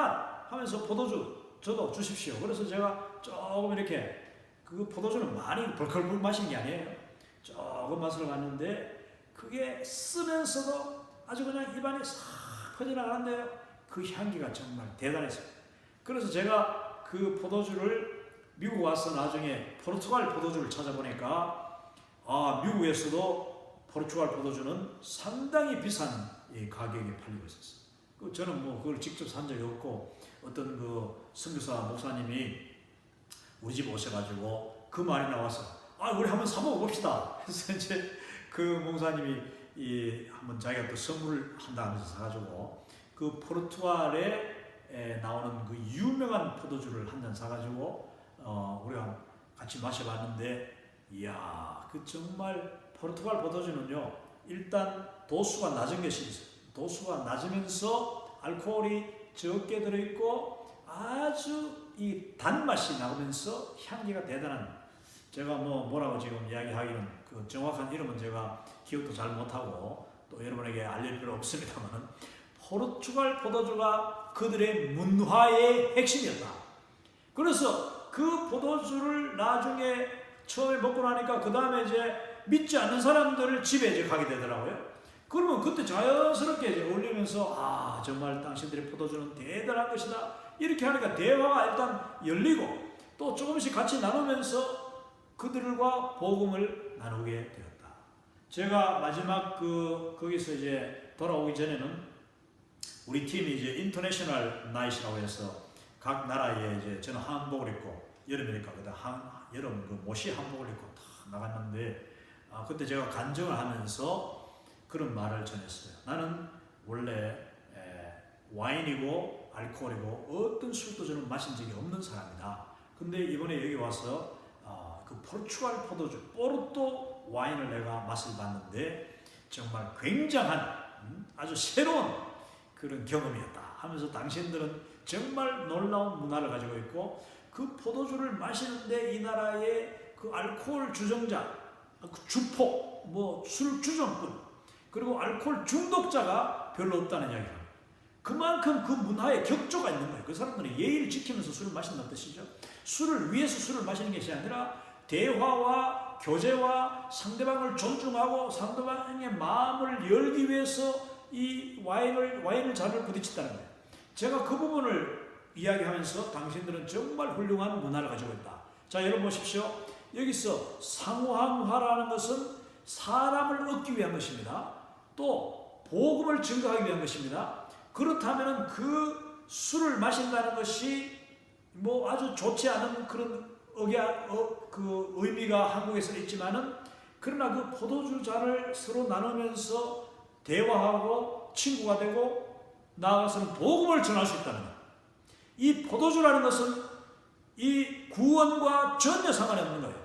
하면서 포도주 저도 주십시오. 그래서 제가 조금 이렇게 그 포도주는 많이 벌컥벌컥 마신 게 아니에요. 조금 맛을 봤는데 그게 쓰면서도 아주 그냥 입안에 싹 퍼져나가는데요. 그 향기가 정말 대단했어요. 그래서 제가 그 포도주를 미국 와서 나중에 포르투갈 포도주를 찾아보니까 미국에서도 포르투갈 포도주는 상당히 비싼 가격에 팔리고 있었어요. 저는 뭐 그걸 직접 산 적이 없고 어떤 그 선교사 목사님이 우리 집 오셔가지고 그 말이 나와서 우리 한번 사 먹어봅시다. 그래서 이제 그 목사님이 한번 자기가 또 선물을 한다 하면서 사가지고 그 포르투갈에 나오는 그 유명한 포도주를 한 잔 사가지고 우리가 같이 마셔봤는데, 이야, 그 정말 포르투갈 포도주는요, 일단 도수가 낮은 것이 있어요. 도수가 낮으면서 알코올이 적게 들어있고 아주 이 단맛이 나오면서 향기가 대단한, 제가 뭐라고 지금 이야기하기는 그 정확한 이름은 제가 기억도 잘 못하고 또 여러분에게 알릴 필요 없습니다만, 포르투갈 포도주가 그들의 문화의 핵심이었다. 그래서 그 포도주를 나중에 처음에 먹고 나니까 그 다음에 이제 믿지 않는 사람들을 집에 이제 가게 되더라고요. 그러면 그때 자연스럽게 이제 어울리면서 정말 당신들의 포도주는 대단한 것이다. 이렇게 하니까 대화가 일단 열리고 또 조금씩 같이 나누면서 그들과 복음을 나누게 되었다. 제가 마지막 거기서 이제 돌아오기 전에는 우리 팀이 이제 인터내셔널 나잇이라고 해서 각 나라에 이제 저는 한복을 입고, 여름이니까 여름 그 모시 한복을 입고 탁 나갔는데 그때 제가 간증을 하면서 그런 말을 전했어요. 나는 원래 와인이고 알코올이고 어떤 술도 저는 마신 적이 없는 사람이다. 근데 이번에 여기 와서 그 포르투갈 포도주 포르토 와인을 내가 맛을 봤는데 정말 굉장한 아주 새로운 그런 경험이었다 하면서, 당신들은 정말 놀라운 문화를 가지고 있고 그 포도주를 마시는데 이 나라의 그 알코올 주정자, 그 주포, 술 주정꾼, 그리고 알코올 중독자가 별로 없다는 이야기입니다. 그만큼 그 문화에 격조가 있는 거예요. 그 사람들은 예의를 지키면서 술을 마신다는 뜻이죠. 술을 위해서 술을 마시는 것이 아니라 대화와 교제와 상대방을 존중하고 상대방의 마음을 열기 위해서 이 와인을 잔을 부딪힌다는 거예요. 제가 그 부분을 이야기하면서 당신들은 정말 훌륭한 문화를 가지고 있다. 자, 여러분 보십시오. 여기서 상호항화라는 것은 사람을 얻기 위한 것입니다. 또 복음을 증거하기 위한 것입니다. 그렇다면 그 술을 마신다는 것이 아주 좋지 않은 그런 그 의미가 한국에서 있지만은, 그러나 그 포도주 잔을 서로 나누면서 대화하고 친구가 되고 나아가서는 복음을 전할 수 있다는 거예요. 이 포도주라는 것은 이 구원과 전혀 상관이 없는 거예요.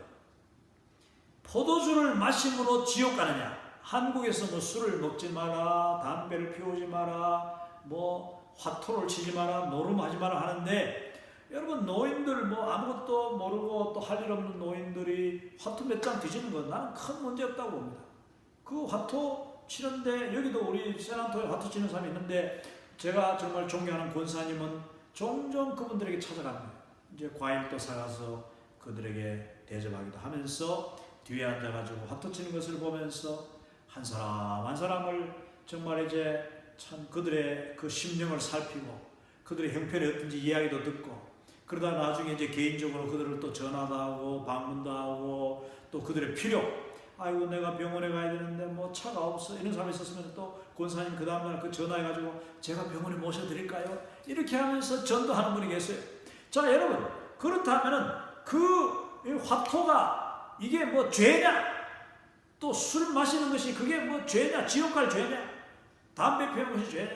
포도주를 마심으로 지옥 가느냐? 한국에서 술을 먹지 마라, 담배를 피우지 마라, 뭐 화토를 치지 마라, 노름하지 마라 하는데, 여러분 노인들 뭐 아무것도 모르고 또 할 일 없는 노인들이 화토 몇 장 뒤지는 건 나는 큰 문제 없다고 봅니다. 그 화토 치는데, 여기도 우리 세난토에 화토 치는 사람이 있는데, 제가 정말 존경하는 권사님은 종종 그분들에게 찾아갑니다. 이제 과일도 사가서 그들에게 대접하기도 하면서 뒤에 앉아가지고 화토 치는 것을 보면서 한 사람 한 사람을 정말 이제 참 그들의 그 심령을 살피고 그들의 형편이 어떤지 이야기도 듣고, 그러다 나중에 이제 개인적으로 그들을 또 전화도 하고 방문도 하고, 또 그들의 필요, 아이고 내가 병원에 가야 되는데 뭐 차가 없어, 이런 사람이 있었으면 또 권사님 그 다음날 그 전화해가지고 제가 병원에 모셔드릴까요? 이렇게 하면서 전도하는 분이 계세요. 자 여러분, 그렇다면은 그 화토가 이게 뭐 죄냐? 또 술 마시는 것이 그게 뭐 죄냐? 지옥 갈 죄냐? 담배 피우는 것이 죄냐?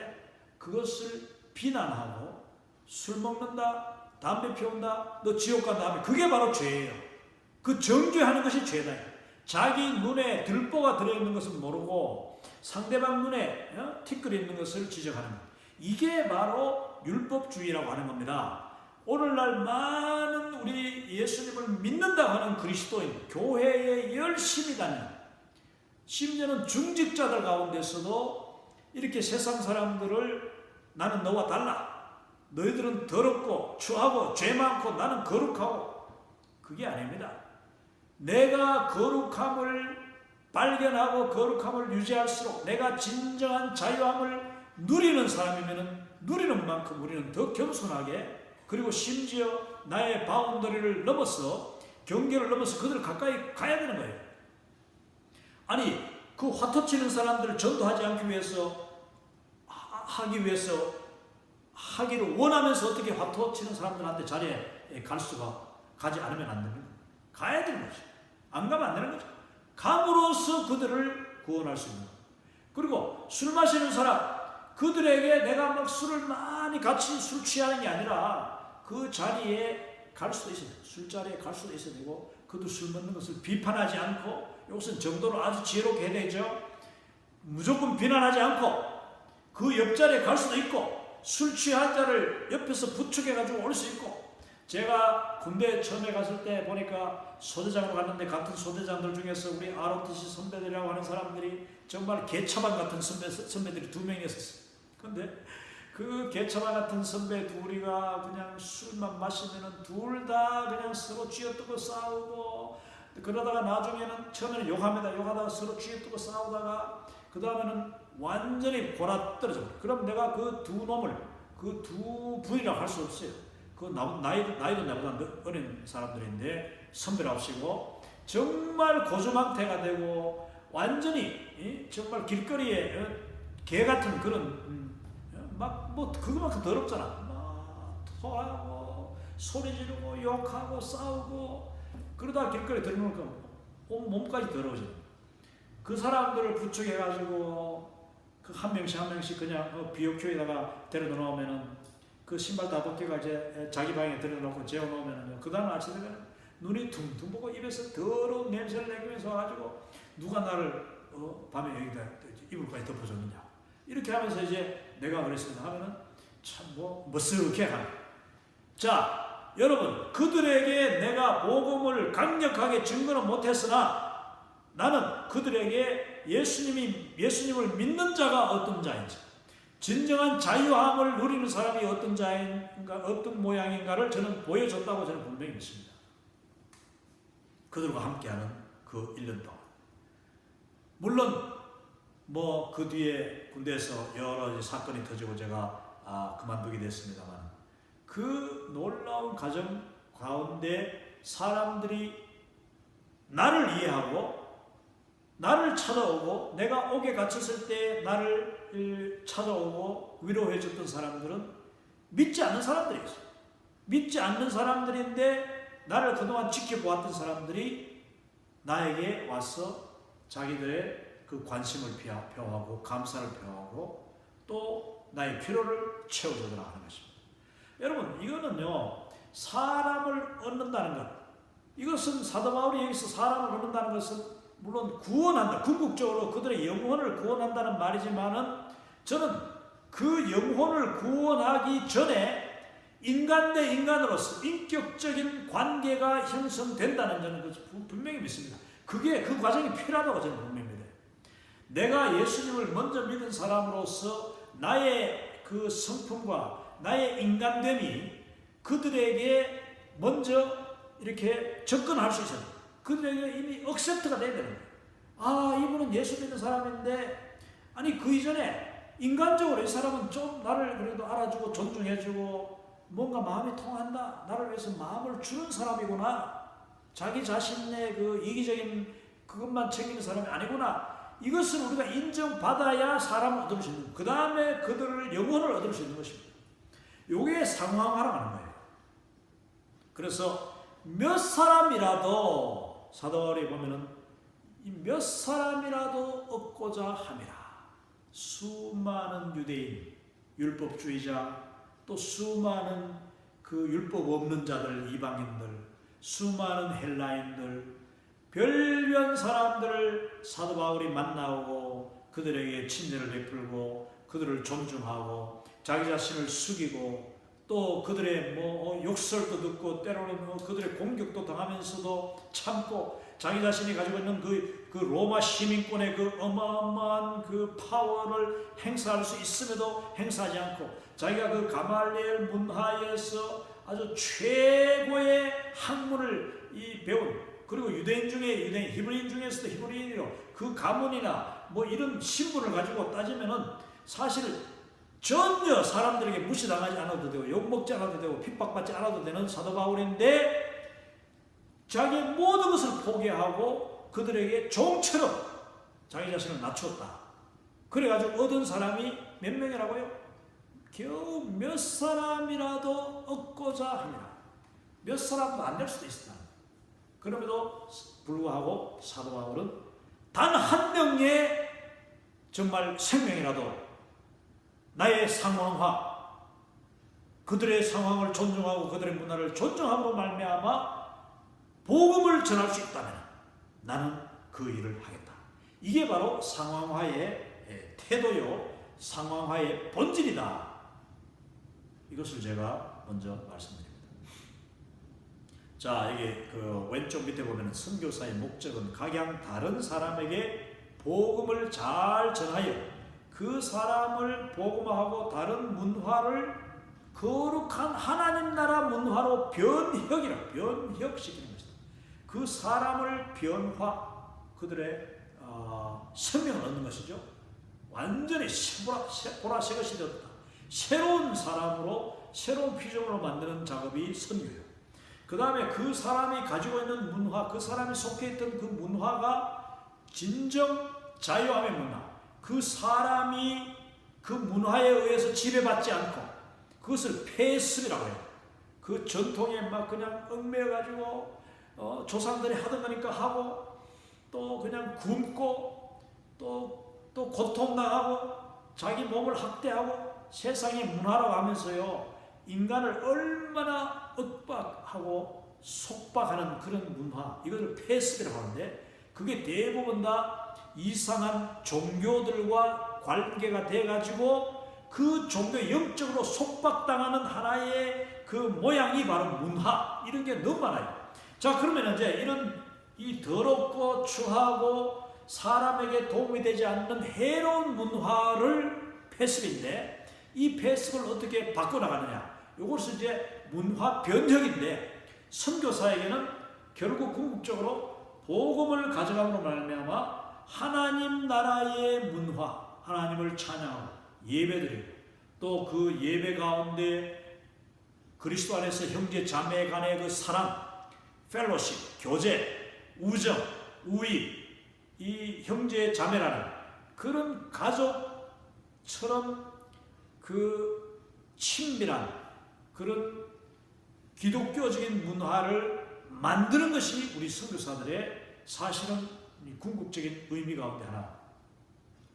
그것을 비난하고, 술 먹는다, 담배 피운다, 너 지옥 간다 하면 그게 바로 죄예요. 그 정죄하는 것이 죄다. 자기 눈에 들보가 들어있는 것은 모르고 상대방 눈에 티끌이 있는 것을 지적하는 것, 이게 바로 율법주의라고 하는 겁니다. 오늘날 많은 우리 예수님을 믿는다고 하는 그리스도인, 교회에 열심히 다니는, 심지어는 중직자들 가운데서도 이렇게 세상 사람들을 나는 너와 달라, 너희들은 더럽고 추하고 죄 많고 나는 거룩하고, 그게 아닙니다. 내가 거룩함을 발견하고 거룩함을 유지할수록 내가 진정한 자유함을 누리는 사람이면 누리는 만큼 우리는 더 겸손하게, 그리고 심지어 나의 바운더리를 넘어서, 경계를 넘어서 그들을 가까이 가야 되는 거예요. 아니 그 화토 치는 사람들을 전도하지 않기 위해서, 하기를 원하면서 어떻게 화토 치는 사람들한테 자리에 갈 수가, 가지 않으면 안 됩니다. 가야 되는 거죠. 안 가면 안 되는 거죠. 감으로써 그들을 구원할 수 있는 거예요. 그리고 술 마시는 사람, 그들에게 내가 막 술을 많이 같이 술 취하는 게 아니라 그 자리에 갈 수도 있어요. 술자리에 갈 수도 있어야 되고, 그도 술 먹는 것을 비판하지 않고, 이것은 정도로 아주 지혜롭게 해야 되죠. 무조건 비난하지 않고 그 옆자리에 갈 수도 있고, 술 취한 자를 옆에서 부축해가지고 올 수 있고. 제가 군대 처음에 갔을 때 보니까 소대장으로 갔는데, 같은 소대장들 중에서 우리 ROTC 선배들이라고 하는 사람들이 정말 개차반 같은 선배들이 2명이 있었어요. 근데 그 개차반 같은 선배 둘이가 그냥 술만 마시면은 둘 다 그냥 서로 쥐어뜯고 싸우고, 그러다가 나중에는 처음에는 욕하다가 서로 쥐어뜯고 싸우다가 그 다음에는 완전히 골아떨어져. 그럼 내가 그 두 놈을, 그 두 부이라고 할 수 없어요. 그 나이도 나보다 어린 사람들인데 선배랍시고, 정말 고주망태가 되고 완전히 정말 길거리에 개 같은 그런 막 뭐 그거만큼 더럽잖아. 막 토하고 소리 지르고 욕하고 싸우고, 그러다 길거리에 들어놓으니까 온 몸까지 더러워져. 그 사람들을 부축해가지고 그 한 명씩 그냥 비옥교에다가 데려다 놓으면은, 그 신발 다 벗겨가 이제 자기 방에 들여놓고 재워놓으면은 그 다음 아침에 눈이 퉁퉁 보고 입에서 더러운 냄새를 내면서 와가지고 누가 나를 밤에 여기다 이불까지 덮어줬느냐, 이렇게 하면서 이제 내가 그랬습니다 하면은 참 머쓱해 하네. 자 여러분, 그들에게 내가 복음을 강력하게 증거는 못했으나 나는 그들에게 예수님을 믿는 자가 어떤 자인지, 진정한 자유함을 누리는 사람이 어떤 자인가, 어떤 모양인가를 저는 보여줬다고 저는 분명히 믿습니다. 그들과 함께하는 그 1년 동안. 물론 뭐 그 뒤에 군대에서 여러 사건이 터지고 제가 그만두게 됐습니다만, 그 놀라운 과정 가운데 사람들이 나를 이해하고 나를 찾아오고, 내가 옥에 갇혔을 때 나를 찾아오고 위로해 줬던 사람들은 믿지 않는 사람들이었어요. 믿지 않는 사람들인데 나를 그동안 지켜보았던 사람들이 나에게 와서 자기들의 그 관심을 표하고 감사를 표하고 또 나의 필요를 채워주더라 하는 것입니다. 여러분, 이거는요, 사람을 얻는다는 것, 이것은 사도 바울이 여기서 사람을 얻는다는 것은 물론 구원한다, 궁극적으로 그들의 영혼을 구원한다는 말이지만은, 저는 그 영혼을 구원하기 전에 인간 대 인간으로서 인격적인 관계가 형성된다는 저는 분명히 믿습니다. 그게 그 과정이 필요하다고 저는 분명히 믿어요. 내가 예수님을 먼저 믿은 사람으로서 나의 그 성품과 나의 인간됨이 그들에게 먼저 이렇게 접근할 수 있어요. 그들에게 이미 억셉트가 돼야 되는 거예요. 아, 이분은 예수 믿는 사람인데, 아니 그 이전에 인간적으로 이 사람은 좀 나를 그래도 알아주고 존중해주고 뭔가 마음이 통한다, 나를 위해서 마음을 주는 사람이구나, 자기 자신의 그 이기적인 그것만 챙기는 사람이 아니구나, 이것을 우리가 인정받아야 사람을 얻을 수 있는 거예요. 그 다음에 그들을 영혼을 얻을 수 있는 것입니다. 이게 상황화라고 하는 거예요. 그래서 몇 사람이라도 사도 바울이 보면은 몇 사람이라도 얻고자 함이라. 수많은 유대인, 율법주의자, 또 수많은 그 율법 없는 자들, 이방인들, 수많은 헬라인들, 별변 사람들을 사도 바울이 만나고 그들에게 친절을 베풀고 그들을 존중하고 자기 자신을 숙이고 또 그들의 욕설도 듣고 때로는 그들의 공격도 당하면서도 참고 자기 자신이 가지고 있는 그 로마 시민권의 그 어마어마한 그 파워를 행사할 수 있음에도 행사하지 않고 자기가 그 가말리엘 문화에서 아주 최고의 학문을 배운, 그리고 유대인 중에 유대인, 히브리인 중에서도 히브리인이로 그 가문이나 이런 신분을 가지고 따지면은 사실 전혀 사람들에게 무시당하지 않아도 되고 욕먹지 않아도 되고 핍박받지 않아도 되는 사도 바울인데 자기의 모든 것을 포기하고 그들에게 종처럼 자기 자신을 낮췄다. 그래가지고 얻은 사람이 몇 명이라고요? 겨우 몇 사람이라도 얻고자 합니다. 몇 사람도 안 될 수도 있습니다. 그럼에도 불구하고 사도 바울은 단 한 명의 정말 생명이라도 나의 상황화, 그들의 상황을 존중하고 그들의 문화를 존중함으로 말미암아 복음을 전할 수 있다면 나는 그 일을 하겠다. 이게 바로 상황화의 태도요, 상황화의 본질이다. 이것을 제가 먼저 말씀드립니다. 자, 여기 그 왼쪽 밑에 보면 선교사의 목적은 각양 다른 사람에게 복음을 잘 전하여 그 사람을 복음하고 다른 문화를 거룩한 하나님 나라 문화로 변혁시키는 것이다. 그 사람을 그들의 생명을 얻는 것이죠. 완전히 보라새 것이 되었다. 새로운 사람으로, 새로운 피조물로 만드는 작업이 선교예요. 그 다음에 그 사람이 가지고 있는 문화, 그 사람이 속해 있던 그 문화가 진정 자유함의 문화, 그 사람이 그 문화에 의해서 지배받지 않고 그것을 폐습이라고 해요. 그 전통에 막 그냥 얽매여가지고 조상들이 하던 거니까 하고 또 그냥 굶고 또 고통당하고 자기 몸을 학대하고 세상의 문화라고 하면서요, 인간을 얼마나 윽박하고 속박하는 그런 문화, 이것을 폐습이라고 하는데 그게 대부분 다 이상한 종교들과 관계가 돼가지고 그 종교 영적으로 속박당하는 하나의 그 모양이 바로 문화, 이런 게 너무 많아요. 자, 그러면 이제 이런 이 더럽고 추하고 사람에게 도움이 되지 않는 해로운 문화를 폐습인데, 이 폐습을 어떻게 바꿔나가느냐, 이것은 이제 문화 변혁인데, 선교사에게는 결국 궁극적으로 복음을 가져감으로 말미암아 하나님 나라의 문화, 하나님을 찬양하고 예배드리고 또 그 예배 가운데 그리스도 안에서 형제 자매 간의 그 사랑, 펠로십, 교제, 우정, 우애, 이 형제 자매라는 그런 가족처럼 그 친밀한 그런 기독교적인 문화를 만드는 것이 우리 선교사들의 사실은 궁극적인 의미 가운데 하나.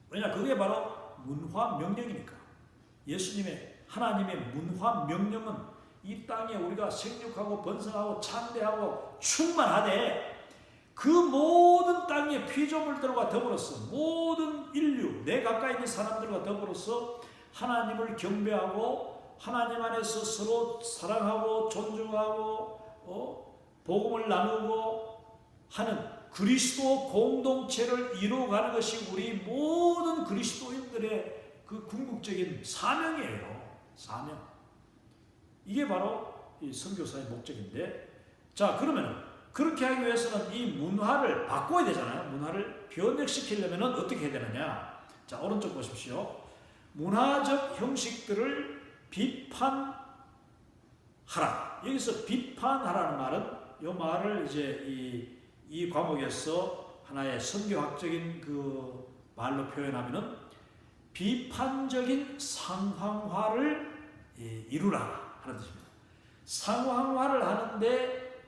왜냐, 그게 바로 문화 명령이니까. 예수님의, 하나님의 문화 명령은 이 땅에 우리가 생육하고 번성하고 창대하고 충만하되 그 모든 땅의 피조물들과 더불어서 모든 인류, 내 가까이 있는 사람들과 더불어서 하나님을 경배하고 하나님 안에서 서로 사랑하고 존중하고 복음을 나누고 하는 그리스도 공동체를 이루어가는 것이 우리 모든 그리스도인들의 그 궁극적인 사명이에요. 사명. 이게 바로 이 선교사의 목적인데, 자, 그러면 그렇게 하기 위해서는 이 문화를 바꿔야 되잖아요. 문화를 변혁시키려면 어떻게 해야 되느냐. 자, 오른쪽 보십시오. 문화적 형식들을 비판하라. 여기서 비판하라는 말은, 이 말을 이제 이 과목에서 하나의 선교학적인 그 말로 표현하면은 비판적인 상황화를 이루라 하는 뜻입니다. 상황화를 하는데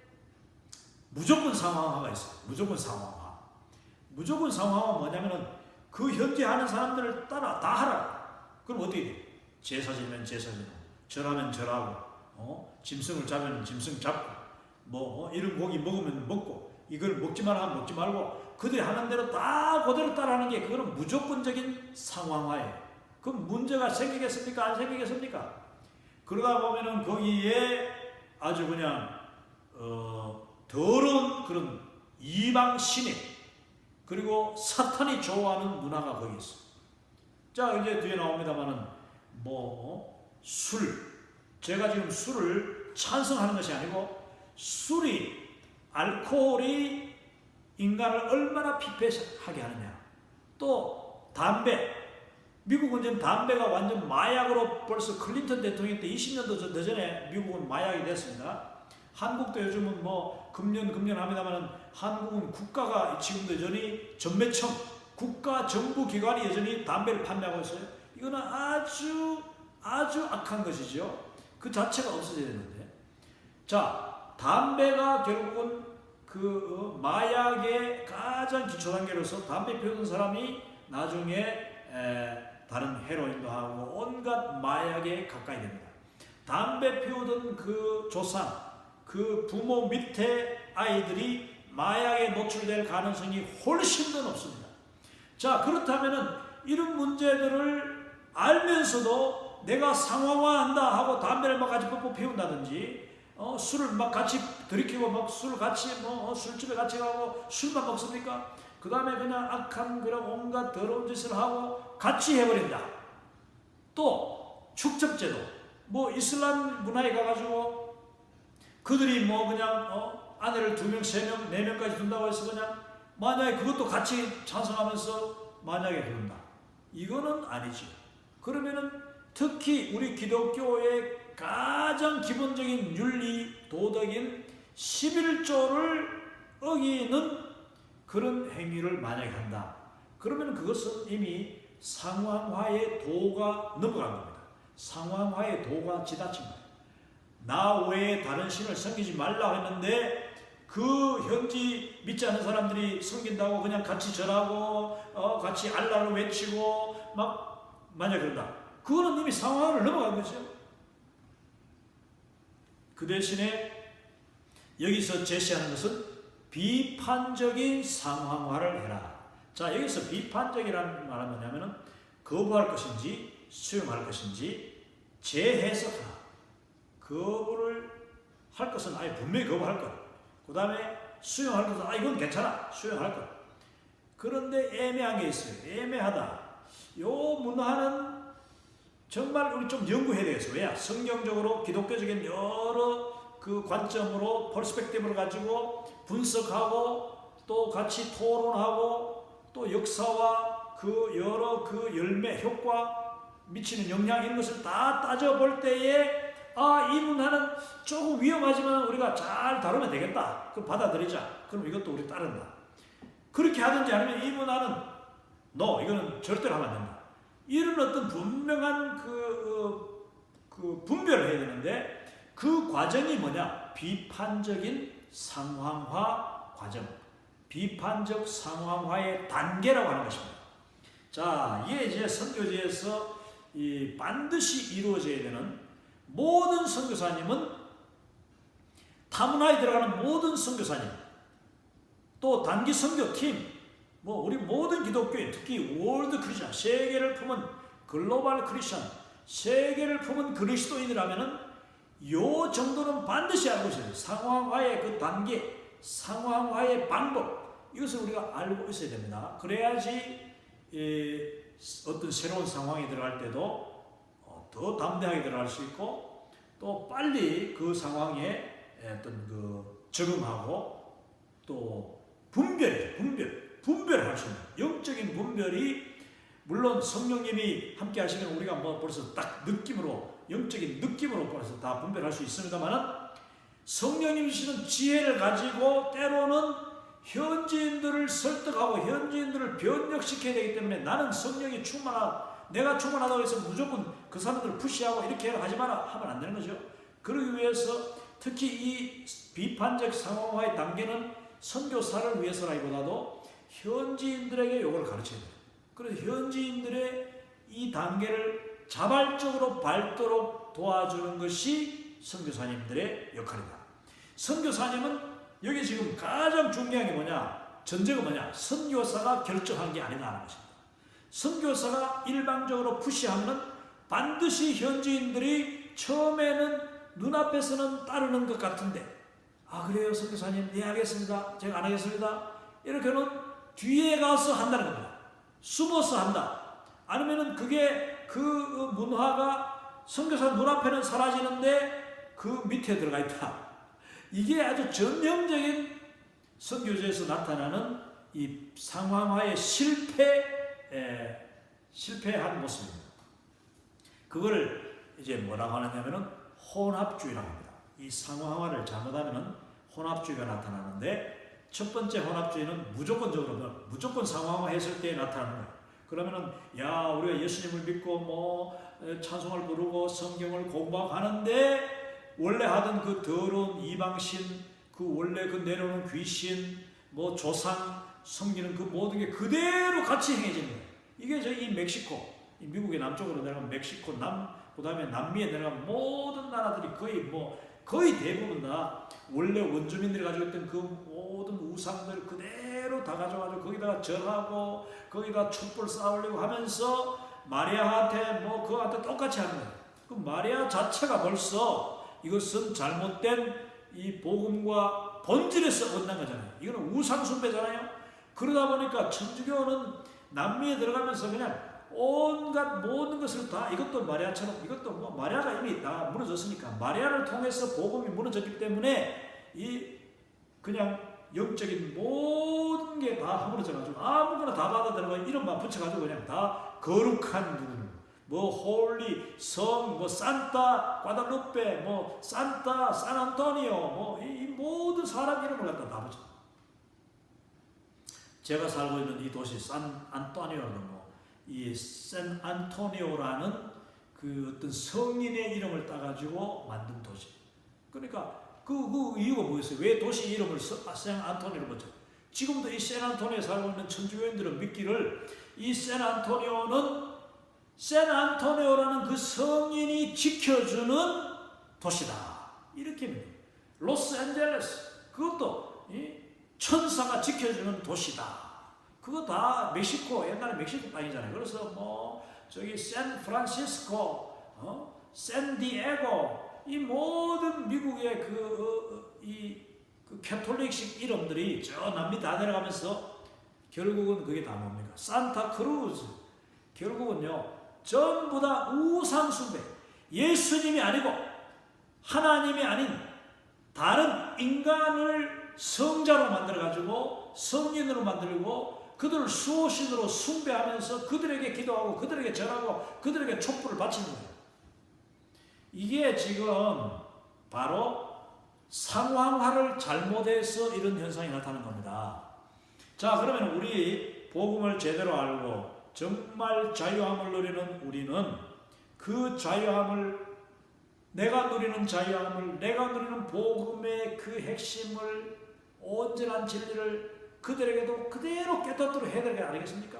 무조건 상황화가 있어요. 무조건 상황화. 무조건 상황화가 뭐냐면은 그 현재 하는 사람들을 따라 다 하라. 그럼 어떻게 돼? 제사 지면 제사 지고, 절하면 절하고, 짐승을 잡으면 짐승 잡고, 이런 고기 먹으면 먹고, 이걸 먹지 마라 하면 먹지 말고, 그들이 하는 대로 다 그대로 따라하는 게 그거는 무조건적인 상황화예요. 그럼 문제가 생기겠습니까? 안 생기겠습니까? 그러다 보면은 거기에 아주 그냥 더러운 그런 이방 신의 그리고 사탄이 좋아하는 문화가 거기 있어. 자, 이제 뒤에 나옵니다만은 술. 제가 지금 술을 찬성하는 것이 아니고 술이 알코올이 인간을 얼마나 피폐하게 하느냐. 또 담배. 미국은 지금 담배가 완전 마약으로 벌써 클린턴 대통령 때 20년도 더 전에 미국은 마약이 됐습니다. 한국도 요즘은 금년 합니다만 한국은 국가가 지금도 여전히 전매청, 국가 정부 기관이 여전히 담배를 판매하고 있어요. 이거는 아주 악한 것이죠. 그 자체가 없어져야 되는데. 자, 담배가 결국은 그 마약의 가장 기초 단계로서 담배 피우던 사람이 나중에 다른 헤로인도 하고 온갖 마약에 가까이 됩니다. 담배 피우던 그 조상, 그 부모 밑에 아이들이 마약에 노출될 가능성이 훨씬 더 높습니다. 자, 그렇다면은 이런 문제들을 알면서도 내가 상황화한다 하고 담배를 막 같이 뽀뽀 피운다든지, 술을 막 같이 들이키고 막 술 같이 술집에 같이 가고 술만 먹습니까? 그 다음에 그냥 악한 그런 온갖 더러운 짓을 하고 같이 해버린다. 또 축적제도, 이슬람 문화에 가가지고 그들이 그냥 아내를 2명, 3명, 4명까지 둔다고 해서 그냥 만약에 그것도 같이 찬성하면서 만약에 그런다. 이거는 아니지. 그러면은 특히 우리 기독교의 가장 기본적인 윤리, 도덕인 11조를 어기는 그런 행위를 만약에 한다. 그러면 그것은 이미 상황화의 도가 넘어간 겁니다. 상황화의 도가 지나친 거예요. 나 외에 다른 신을 섬기지 말라고 했는데 그 현지 믿지 않는 사람들이 섬긴다고 그냥 같이 절하고 같이 알라를 외치고 만약 그런다. 그거는 이미 상황을 넘어간 거죠. 그 대신에 여기서 제시하는 것은 비판적인 상황화를 해라. 자, 여기서 비판적이라는 말은 뭐냐면은 거부할 것인지 수용할 것인지 재해석하라. 거부를 할 것은 아예 분명히 거부할 것. 그 다음에 수용할 것은 이건 괜찮아. 수용할 것. 그런데 애매한 게 있어요. 애매하다. 요 문화는 정말 우리 좀 연구해야 되겠어요. 왜? 성경적으로 기독교적인 여러 그 관점으로 퍼스펙티브를 가지고 분석하고 또 같이 토론하고 또 역사와 그 여러 그 열매, 효과, 미치는 영향 이런 것을 다 따져볼 때에 이 문화는 조금 위험하지만 우리가 잘 다루면 되겠다. 그럼 받아들이자. 그럼 이것도 우리 따른다. 그렇게 하든지 아니면 이 문화는 이거는 절대로 하면 안 된다. 이런 어떤 분명한 그 분별을 해야 되는데 그 과정이 뭐냐? 비판적인 상황화 과정. 비판적 상황화의 단계라고 하는 것입니다. 자, 이게 이제 선교지에서 반드시 이루어져야 되는 모든 선교사님은 타문화에 들어가는 모든 선교사님 또 단기 선교팀 우리 모든 기독교인 특히 월드 크리스천 세계를 품은 글로벌 크리스천, 세계를 품은 그리스도인이라면은 요 정도는 반드시 알고 있어야 돼요. 상황화의 그 단계, 상황화의 방법, 이것을 우리가 알고 있어야 됩니다. 그래야지 어떤 새로운 상황에 들어갈 때도 더 담대하게 들어갈 수 있고, 또 빨리 그 상황에 어떤 그 적응하고, 또 분별할 수 있는 영적인 분별이, 물론 성령님이 함께 하시면 우리가 뭐 벌써 딱 느낌으로, 영적인 느낌으로 벌써 다 분별할 수 있습니다만은, 성령님이 주시는 지혜를 가지고 때로는 현지인들을 설득하고 현지인들을 변력시켜야 되기 때문에, 나는 성령이 내가 충만하다고 해서 무조건 그 사람들을 푸시하고 이렇게 하지 마라 하면 안 되는 거죠. 그러기 위해서 특히 이 비판적 상황화의 단계는 선교사를 위해서라기보다도 현지인들에게 이걸 가르쳐야 돼요. 그래서 현지인들의 이 단계를 자발적으로 밟도록 도와주는 것이 선교사님들의 역할이다. 선교사님은 여기 지금 가장 중요한 게 뭐냐? 전제가 뭐냐? 선교사가 결정하는 게 아니다 하는 것입니다. 선교사가 일방적으로 푸시하면 반드시 현지인들이 처음에는 눈앞에서는 따르는 것 같은데, 아 그래요 선교사님, 네 알겠습니다, 제가 안 하겠습니다, 이렇게는 뒤에 가서 한다는 겁니다. 숨어서 한다. 아니면은 그게 그 문화가 선교사 눈앞에는 사라지는데 그 밑에 들어가 있다. 이게 아주 전형적인 선교제에서 나타나는 이 상황화의 실패한 모습입니다. 그걸 이제 뭐라고 하느냐면은 혼합주의라고 합니다. 이 상황화를 잘못하면은 혼합주의가 나타나는데, 첫 번째 혼합주의는 무조건 상황화했을 때 나타나는 거예요. 그러면은 야 우리가 예수님을 믿고 뭐 찬송을 부르고 성경을 공부하는데, 원래 하던 그 더러운 이방신, 그 원래 그 내려오는 귀신, 뭐 조상 섬기는 그 모든 게 그대로 같이 행해지는 거예요. 이게 저기 멕시코, 미국의 남쪽으로 내려가면 멕시코, 그 다음에 남미에 내려가면 모든 나라들이 거의 대부분 다 원래 원주민들이 가지고 있던 그 모든 우상들 그대로 다 가져가지고 거기다가 절하고 거기다 촛불 쌓으려고 하면서 마리아한테 뭐 그한테 똑같이 하는 거예요. 그 마리아 자체가 벌써 이것은 잘못된 이 복음과 본질에서 얻는 거잖아요. 이거는 우상 숭배잖아요. 그러다 보니까 천주교는 남미에 들어가면서 그냥 온갖 모든 것을 다, 이것도 마리아처럼, 이것도 뭐 마리아가 이미 다 무너졌으니까, 마리아를 통해서 복음이 무너졌기 때문에 이 그냥 영적인 모든 게 다 허물어져가지고 아무거나 다 받아들고 이름만 붙여가지고 그냥 다 거룩한 누구는 뭐 홀리, 성, 뭐 산타 과달루페, 뭐 산타 산안토니오, 뭐 이 모든 사람 이름을 갖다 다 붙여. 제가 살고 있는 이 도시 산안토니오는 이 샌안토니오라는 그 어떤 성인의 이름을 따가지고 만든 도시. 그러니까 그 이유가 뭐였어요? 왜 도시 이름을 샌안토니오로 붙여? 지금도 이 샌안토니오에 살고 있는 천주교인들은 믿기를 이 샌안토니오라는 그 성인이 지켜주는 도시다. 이렇게 믿어요. 로스앤젤레스, 그것도 천사가 지켜주는 도시다. 그거 다 멕시코, 옛날에 멕시코 땅이잖아요. 그래서 뭐 저기 샌프란시스코, 샌디에고, 이 모든 미국의 그 캐톨릭식 이름들이 저 남미 다 내려가면서 결국은 그게 다 뭡니까? 산타크루즈. 결국은요 전부 다 우상 숭배. 예수님이 아니고 하나님이 아닌 다른 인간을 성자로 만들어가지고 성인으로 만들고 그들을 수호신으로 숭배하면서 그들에게 기도하고 그들에게 절하고 그들에게 촛불을 바치는 거예요. 이게 지금 바로 상황화를 잘못해서 이런 현상이 나타나는 겁니다. 자, 그러면 우리 복음을 제대로 알고 정말 자유함을 누리는 우리는 그 자유함을, 내가 누리는 자유함을, 내가 누리는 복음의 그 핵심을, 온전한 진리를 그들에게도 그대로 깨닫도록 해야 되는 게 아니겠습니까?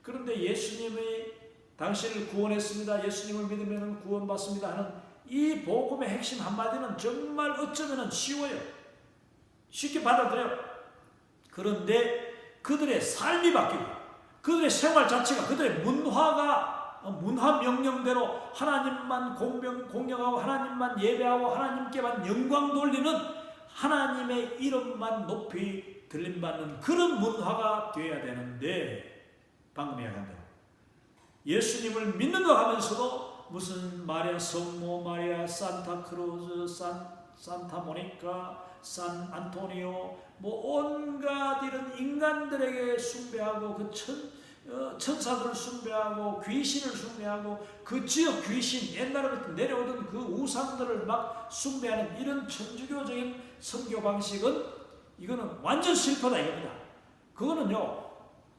그런데 예수님이 당신을 구원했습니다, 예수님을 믿으면 구원받습니다 하는 이 복음의 핵심 한마디는 정말 어쩌면 쉬워요. 쉽게 받아들여요. 그런데 그들의 삶이 바뀌고 그들의 생활 자체가, 그들의 문화가 문화 명령대로 하나님만 공경하고 하나님만 예배하고 하나님께만 영광 돌리는 하나님의 이름만 높이 들림받는 그런 문화가 되어야 되는데, 방금 이야기한 대로 예수님을 믿는다 하면서도 무슨 마리아 성모, 마리아 산타크루즈, 산타모니카, 산 안토니오, 뭐 온갖 이런 인간들에게 숭배하고 그 천사들을 숭배하고 귀신을 숭배하고 그 지역 귀신, 옛날부터 내려오던 그 우상들을 막 숭배하는 이런 천주교적인 선교 방식은 이거는 완전 실패다 이겁니다. 그거는요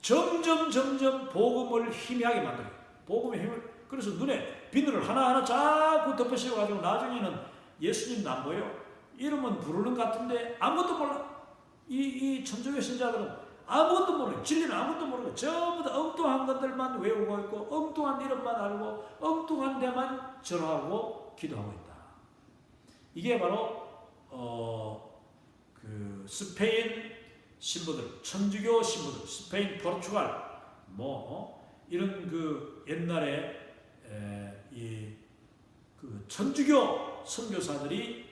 점점 복음을 희미하게 만들어요. 복음의 힘을, 그래서 눈에 비늘을 하나하나 자꾸 덮어 씌워가지고 나중에는 예수님도 안 보여. 이름은 부르는 것 같은데 아무것도 몰라. 이 천주교 신자들은 아무것도 모르고, 진리는 아무것도 모르고 전부 다 엉뚱한 것들만 외우고 있고 엉뚱한 이름만 알고 엉뚱한 데만 절하고 기도하고 있다. 이게 바로 그 스페인 신부들, 천주교 신부들, 스페인, 포르투갈 이런 그 옛날에 그 천주교 선교사들이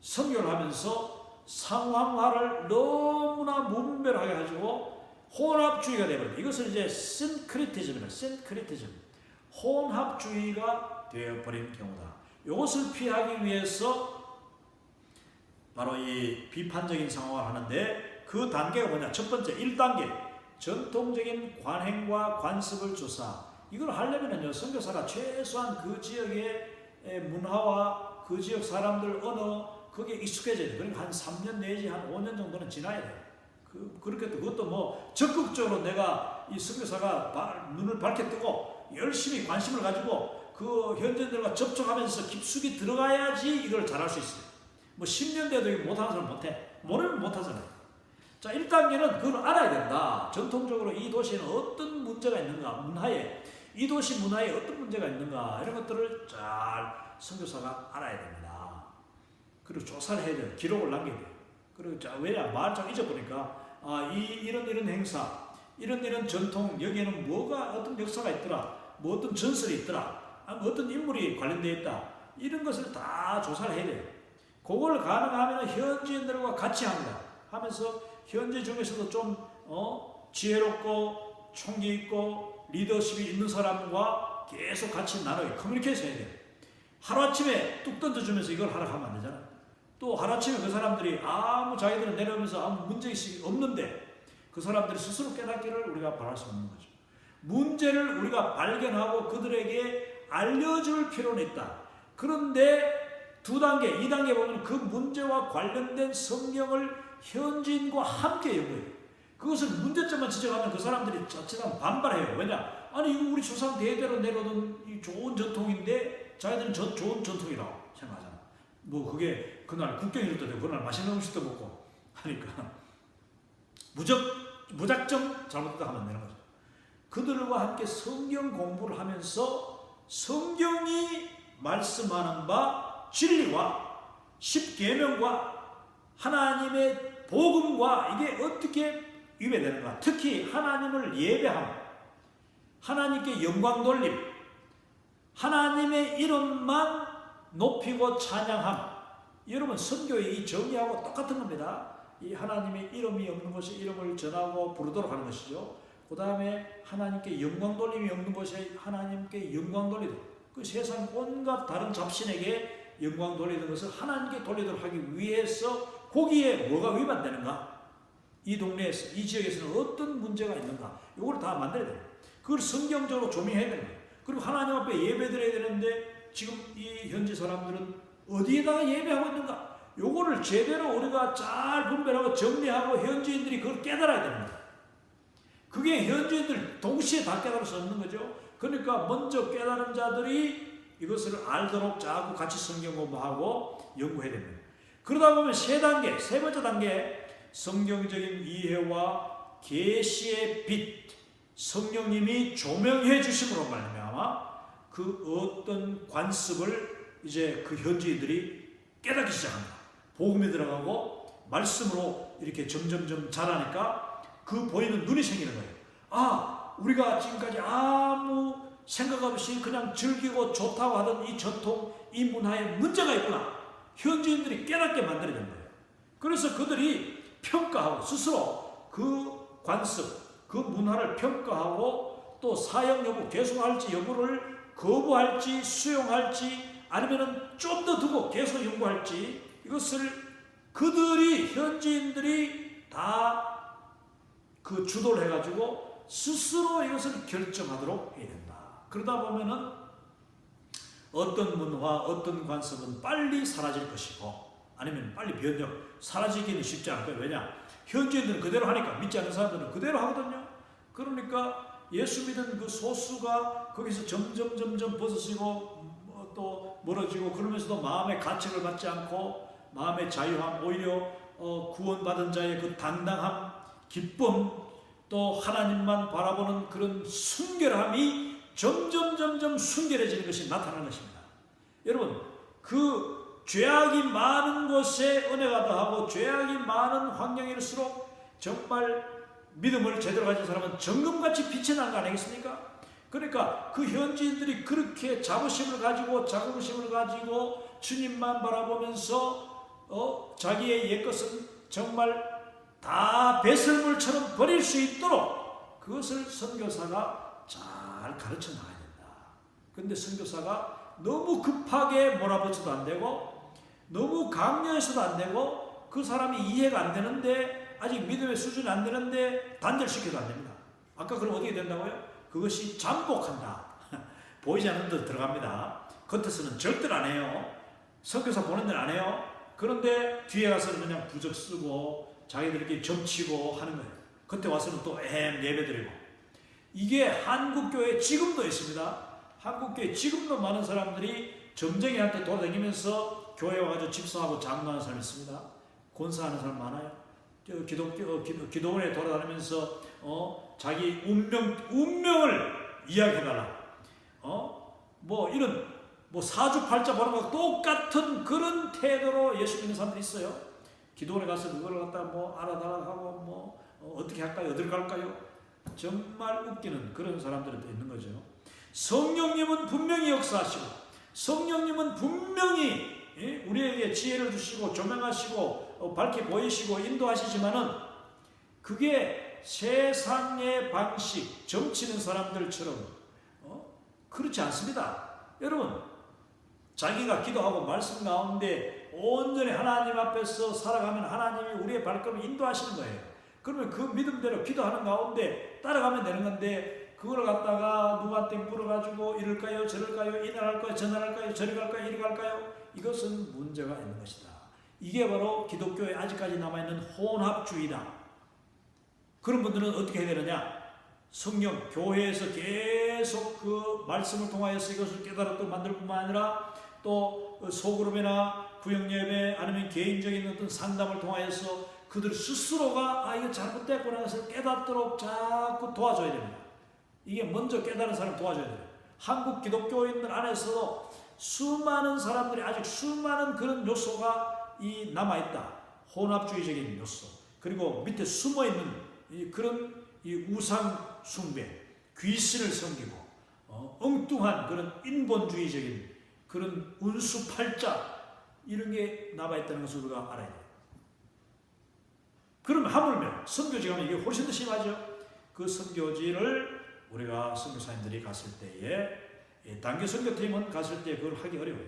선교를 하면서 상황화를 너무나 문별하게 가지고 혼합주의가 되어버립니다. 이것을 이제 신크리티즘이라, 신크리티즘, 혼합주의가 되어버린 경우다. 이것을 피하기 위해서 바로 이 비판적인 상황을 하는데, 그 단계가 뭐냐? 첫 번째 1단계 전통적인 관행과 관습을 조사. 이걸 하려면요 선교사가 최소한 그 지역의 문화와 그 지역 사람들 언어 거기에 익숙해져야 돼. 그러니까 한 3년 내지 한 5년 정도는 지나야 돼. 그렇게 그것도 뭐 적극적으로 내가 이 선교사가 눈을 밝게 뜨고 열심히 관심을 가지고 그 현지인들과 접촉하면서 깊숙이 들어가야지 이걸 잘할 수 있어요. 뭐 10년 돼도 이거 못하는 사람 못해. 모르면 못하잖아요. 자, 1단계는 그걸 알아야 된다. 전통적으로 이 도시에는 어떤 문제가 있는가, 문화에, 이 도시 문화에 어떤 문제가 있는가, 이런 것들을 잘 선교사가 알아야 됩니다. 그리고 조사를 해야 돼요. 기록을 남겨야 돼요. 그리고 왜냐, 말을 좀 잊어보니까 이런 행사, 이런 전통, 여기에는 뭐가 어떤 역사가 있더라, 뭐 어떤 전설이 있더라, 뭐 어떤 인물이 관련되어 있다, 이런 것을 다 조사를 해야 돼요. 그걸 가능하면 현지인들과 같이 합니다. 하면서 현지 중에서도 좀 지혜롭고 총기 있고 리더십이 있는 사람과 계속 같이 나누게 커뮤니케이션 해야 돼요. 하루아침에 뚝 던져주면서 이걸 하라고 하면 안 되잖아. 또 하루아침에 그 사람들이 자기들은 내려오면서 아무 문제의식이 없는데 그 사람들이 스스로 깨닫기를 우리가 바랄 수 없는 거죠. 문제를 우리가 발견하고 그들에게 알려줄 필요는 있다. 그런데 2단계, 2단계 보면 그 문제와 관련된 성경을 현지인과 함께 연구해요. 그것을 문제점만 지적하면 그 사람들이 자칫하면 반발해요. 왜냐? 아니 이거 우리 조상 대대로 내려오던 이 좋은 전통인데 자기들은 좋은 전통이라고 생각하잖아. 뭐 그게 그날 국경일도 되고 그날 맛있는 음식도 먹고 하니까 무작정 잘못했다 하면 되는 거죠. 그들과 함께 성경 공부를 하면서 성경이 말씀하는 바 진리와 십계명과 하나님의 복음과 이게 어떻게 위배되는가? 특히 하나님을 예배함, 하나님께 영광 돌림, 하나님의 이름만 높이고 찬양함. 여러분 선교의 이 정의하고 똑같은 겁니다. 이 하나님의 이름이 없는 곳에 이름을 전하고 부르도록 하는 것이죠. 그 다음에 하나님께 영광 돌림이 없는 곳에 하나님께 영광 돌리도록, 그 세상 온갖 다른 잡신에게 영광 돌리는 것을 하나님께 돌리도록 하기 위해서 거기에 뭐가 위반되는가? 이 동네에서, 이 지역에서는 어떤 문제가 있는가? 이걸 다 만들어야 돼요. 그걸 성경적으로 조명해야 되는 거예요. 그리고 하나님 앞에 예배드려야 되는데 지금 이 현지 사람들은 어디에다가 예배하고 있는가? 요거를 제대로 우리가 잘 분별하고 정리하고 현지인들이 그걸 깨달아야 됩니다. 그게 현지인들 동시에 다 깨달을 수 없는 거죠. 그러니까 먼저 깨달은 자들이 이것을 알도록 자꾸 같이 성경 공부하고 연구해야 됩니다. 그러다 보면 세 번째 단계, 성경적인 이해와 계시의 빛, 성령님이 조명해 주심으로 말미암아 그 어떤 관습을 이제 그 현지인들이 깨닫기 시작합니다. 복음이 들어가고 말씀으로 이렇게 점점점 자라니까 그 보이는 눈이 생기는 거예요. 우리가 지금까지 아무 생각 없이 그냥 즐기고 좋다고 하던 이 전통, 이 문화에 문제가 있구나. 현지인들이 깨닫게 만들어진 거예요. 그래서 그들이 평가하고 스스로 그 관습, 그 문화를 평가하고 또 사용 여부, 계속할지 여부를 거부할지 수용할지 아니면 좀 더 두고 계속 연구할지 이것을 그들이 현지인들이 다 그 주도를 해가지고 스스로 이것을 결정하도록 해야 된다. 그러다 보면은 어떤 문화, 어떤 관습은 빨리 사라질 것이고 아니면 빨리 변형, 사라지기는 쉽지 않을 거예요. 왜냐? 현지인들은 그대로 하니까 믿지 않는 사람들은 그대로 하거든요. 그러니까 예수 믿은 그 소수가 거기서 점점 벗어지고 또 멀어지고 그러면서도 마음의 가책을 받지 않고 마음의 자유함, 오히려 구원받은 자의 그 당당함, 기쁨, 또 하나님만 바라보는 그런 순결함이 점점 순결해지는 것이 나타나는 것입니다. 여러분, 그 죄악이 많은 곳에 은혜가 더하고 죄악이 많은 환경일수록 정말 믿음을 제대로 가진 사람은 정금같이 빛이 나는 거 아니겠습니까? 그러니까 그 현지인들이 그렇게 자부심을 가지고 주님만 바라보면서 자기의 옛것은 정말 다 배설물처럼 버릴 수 있도록 그것을 선교사가 잘 가르쳐 나가야 된다. 그런데 선교사가 너무 급하게 몰아붙여도 안 되고 너무 강요해서도 안 되고 그 사람이 이해가 안 되는데 아직 믿음의 수준이 안 되는데 단절시켜도 안 됩니다. 아까 그럼 어떻게 된다고요? 그것이 잠복한다. 보이지 않는 데 들어갑니다. 겉에서는 절대로 안 해요. 선교사 보는 데는 안 해요. 그런데 뒤에 가서는 그냥 부적 쓰고 자기들끼리 점치고 하는 거예요. 그때 와서는 또 예배드리고. 이게 한국교회 지금도 있습니다. 한국교회 지금도 많은 사람들이 점쟁이한테 돌아다니면서 교회 와가지고 집사하고 장로하는 사람이 있습니다. 권사하는 사람 많아요. 기도원에 돌아다니면서 자기 운명을 이야기해달라. 이런 사주팔자 보는 거 똑같은 그런 태도로 예수 믿는 사람들이 있어요. 기도원에 가서 그걸 갖다 알아달라고 어떻게 할까요? 어딜 갈까요? 정말 웃기는 그런 사람들이 있는 거죠. 성령님은 분명히 역사하시고 성령님은 분명히 우리에게 지혜를 주시고 조명하시고 밝게 보이시고 인도하시지만은 그게 세상의 방식, 점치는 사람들처럼 그렇지 않습니다. 여러분, 자기가 기도하고 말씀 가운데 온전히 하나님 앞에서 살아가면 하나님이 우리의 발걸음을 인도하시는 거예요. 그러면 그 믿음대로 기도하는 가운데 따라가면 되는 건데 그걸 갖다가 누구한테 물어가지고 이럴까요? 저럴까요? 이날할까요? 저날할까요? 저리 갈까요? 이리 갈까요? 이것은 문제가 있는 것이다. 이게 바로 기독교에 아직까지 남아있는 혼합주의다. 그런 분들은 어떻게 해야 되느냐? 성령, 교회에서 계속 그 말씀을 통하여서 이것을 깨달았고 만들 뿐만 아니라 또 소그룹이나 구역예배 아니면 개인적인 어떤 상담을 통하여서 그들 스스로가 이거 잘못됐구나 해서 깨닫도록 자꾸 도와줘야 됩니다. 이게 먼저 깨달은 사람 도와줘야 돼요. 한국 기독교인들 안에서도 수많은 사람들이 아직 수많은 그런 요소가 남아있다. 혼합주의적인 요소. 그리고 밑에 숨어있는 그런 우상 숭배, 귀신을 섬기고 엉뚱한 그런 인본주의적인 그런 운수팔자 이런 게 남아있다는 것을 우리가 알아야 돼요. 그럼 하물며 선교지 가면 이게 훨씬 더 심하죠. 그 선교지를 우리가 선교사님들이 갔을 때에 단기 선교팀은 갔을 때 그걸 하기 어려워요.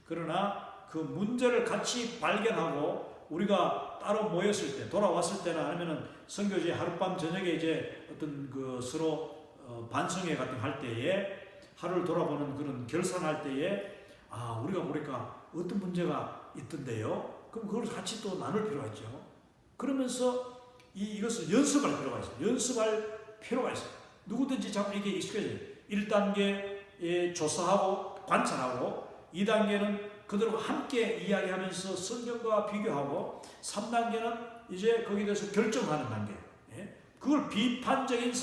그러나 그 문제를 같이 발견하고 우리가 따로 모였을 때, 돌아왔을 때나 아니면은 선교지 하룻밤 저녁에 이제 어떤 그 서로 반성회 같은 거 할 때에 하루를 돌아보는 그런 결산할 때에 우리가 보니까 어떤 문제가 있던데요. 그럼 그걸 같이 또 나눌 필요가 있죠. 그러면서 이것을 연습할 필요가 있어요. 연습할 필요가 있어요. 누구든지 자꾸 이게 익숙해져요. 1단계 조사하고 관찰하고 2단계는 그들과 함께 이야기하면서 성경과 비교하고 3단계는 이제 거기에 대해서 결정하는 단계. 그걸 비판적인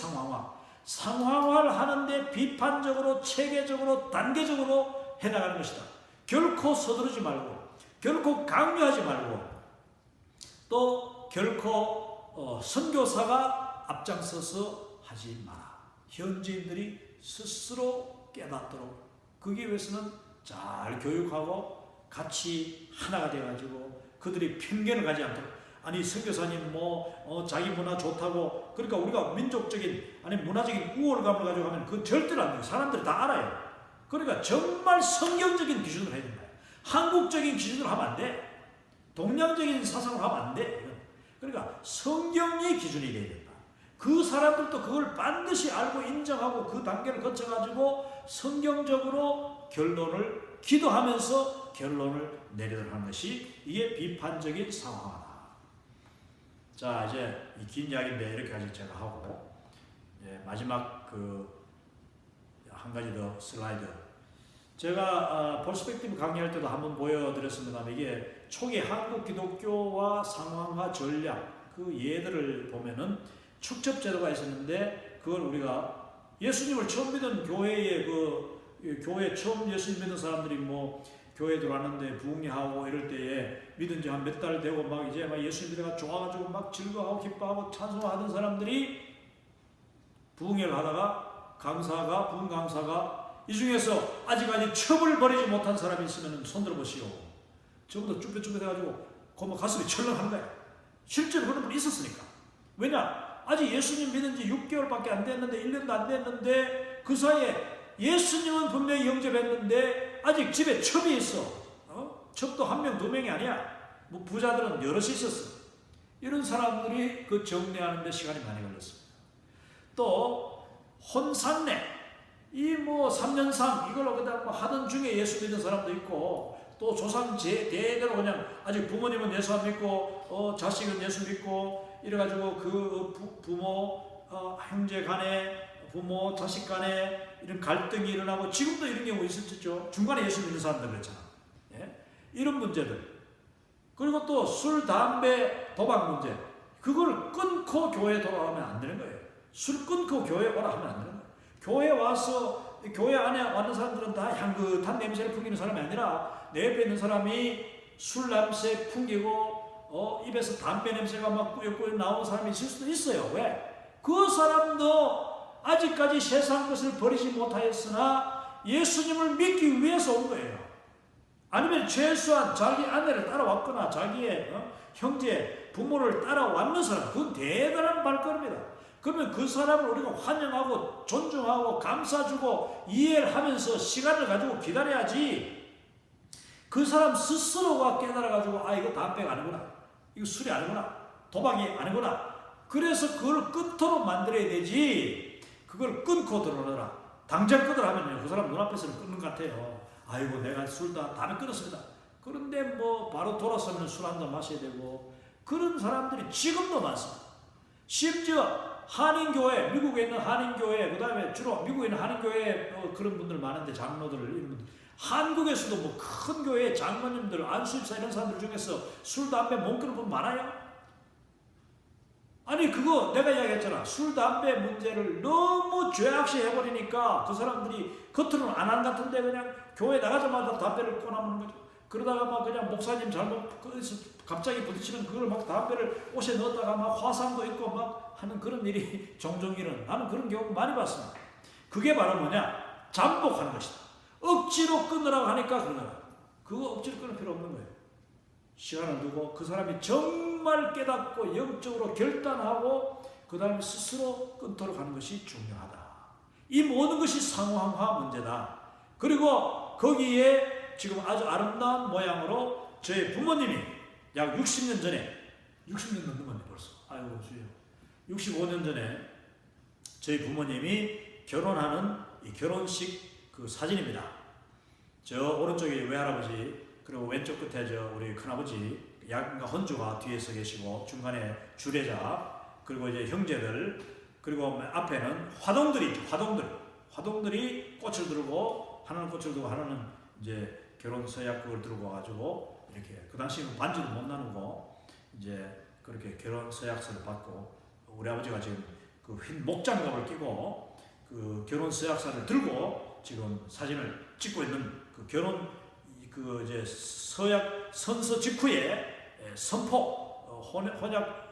상황화를 하는데 비판적으로 체계적으로 단계적으로 해나가는 것이다. 결코 서두르지 말고 결코 강요하지 말고 또 결코 선교사가 앞장서서 하지 마라. 현지인들이 스스로 깨닫도록 그기 위해서는 잘 교육하고 같이 하나가 되어가지고 그들이 편견을 가지 않도록 아니 선교사님 자기 문화 좋다고 그러니까 우리가 민족적인 아니 문화적인 우월감을 가지고 하면 그건 절대로 안 돼요. 사람들이 다 알아요. 그러니까 정말 성경적인 기준으로 해야 된다. 한국적인 기준으로 하면 안 돼. 동양적인 사상으로 하면 안 돼. 그러니까 성경의 기준이 돼야 된다. 그 사람들도 그걸 반드시 알고 인정하고 그 단계를 거쳐가지고 성경적으로 결론을 기도하면서 결론을 내리도록 하는 것이 이게 비판적인 상황이다. 자 이제 이 긴 이야기인데 이렇게까지 제가 하고 마지막 한 가지 더 슬라이드 제가 퍼스펙티브 강의할 때도 한번 보여드렸습니다만 이게 초기 한국 기독교와 상황화 전략 그 예들을 보면은 축첩 제도가 있었는데 그걸 우리가 예수님을 처음 믿은 교회에 교회 처음 예수님 믿는 사람들이 교회 들어왔는데 부흥회하고 이럴 때에 믿은 지 한 몇 달 되고 막 이제 막 예수님 믿어가 좋아가지고 막 즐거워하고 기뻐하고 찬송하던 사람들이 부흥회를 하다가 부흥 강사가 이 중에서 아직까지 첩을 버리지 못한 사람이 있으면 손 들어보시오. 저보다 쭈뼛쭈뼛해가지고 고마 가슴이 철렁한 거야. 실제로 그런 분이 있었으니까. 왜냐? 아직 예수님 믿은 지 6개월밖에 안 됐는데 1년도 안 됐는데 그 사이에 예수님은 분명히 영접했는데 아직 집에 첩이 있어. 첩도 한 명, 두 명이 아니야. 부자들은 여럿이 있었어. 이런 사람들이 그 정리하는 데 시간이 많이 걸렸습니다. 또 혼산례 이 3년상 이걸 그냥 하던 중에 예수 믿는 사람도 있고 또 조상 대대로 그냥 아직 부모님은 예수 안 믿고 자식은 예수 믿고 이래가지고 그 부모 형제 간에 부모 자식 간에 이런 갈등이 일어나고 지금도 이런 경우 있었죠. 중간에 예수 믿는 사람들 그렇잖아. 이런 문제들 그리고 또 술, 담배, 도박 문제 그걸 끊고 교회에 돌아가면 안 되는 거예요. 술 끊고 교회에 오라 하면 안 되는 거예요. 교회에 와서 교회 안에 왔는 사람들은 다 향긋한 냄새를 풍기는 사람이 아니라 내 옆에 있는 사람이 술 냄새 풍기고 입에서 담배 냄새가 막 꾸역꾸역 나오는 사람이 있을 수도 있어요. 왜? 그 사람도 아직까지 세상 것을 버리지 못하였으나 예수님을 믿기 위해서 온 거예요. 아니면 최소한 자기 아내를 따라왔거나 자기의 형제, 부모를 따라왔는 사람 그건 대단한 발걸음이다. 그러면 그 사람을 우리가 환영하고 존중하고 감싸주고 이해를 하면서 시간을 가지고 기다려야지 그 사람 스스로가 깨달아가지고 이거 담배가 아니구나 이거 술이 아니구나 도박이 아니구나 그래서 그걸 끊도록 만들어야 되지 그걸 끊고 들어오너라 당장 끊으라 하면요 그 사람 눈앞에서는 끊는 것 같아요. 아이고 내가 술 담배 끊었습니다. 그런데 바로 돌아서면 술 한잔 마셔야 되고 그런 사람들이 지금도 많습니다. 심지어 한인교회, 미국에 있는 한인교회, 그 다음에 주로 미국에 있는 한인교회 그런 분들 많은데 장로들 이런 분들 한국에서도 큰 교회 장로님들 안수입사 이런 사람들 중에서 술 담배 못 끊는 분 많아요. 아니 그거 내가 이야기했잖아. 술 담배 문제를 너무 죄악시 해버리니까 그 사람들이 겉으로는 안 한 같은데 그냥 교회 나가자마자 담배를 꺼내는 거죠. 그러다가 그냥 목사님 잘못 갑자기 부딪히면 그걸 담배를 옷에 넣었다가 화상도 있고 하는 그런 일이 종종 일어나는 나는 그런 경우 많이 봤습니다. 그게 바로 뭐냐? 잠복하는 것이다. 억지로 끊으라고 하니까 그러나 그거 억지로 끊을 필요 없는 거예요. 시간을 두고 그 사람이 정말 깨닫고 영적으로 결단하고 그 다음에 스스로 끊도록 하는 것이 중요하다. 이 모든 것이 상황화 문제다. 그리고 거기에 지금 아주 아름다운 모양으로 저희 부모님이 약 60년 전에 60년 넘는 건데 벌써 아이고 주여 65년 전에 저희 부모님이 결혼하는 이 결혼식 그 사진입니다. 저 오른쪽에 외할아버지 그리고 왼쪽 끝에 우리 큰아버지 양가 헌주가 뒤에서 계시고 중간에 주례자 그리고 이제 형제들 그리고 앞에는 화동들이 있죠. 화동들이 꽃을 들고 하나는 꽃을 들고 하나는 이제 결혼 서약 그걸 들고 와가지고 이렇게 그 당시에는 반지도 못 나누고 이제 그렇게 결혼 서약서를 받고 우리 아버지가 지금 그 흰 목장갑을 끼고 그 결혼 서약서를 들고 지금 사진을 찍고 있는 그 결혼 그 이제 서약 선서 직후에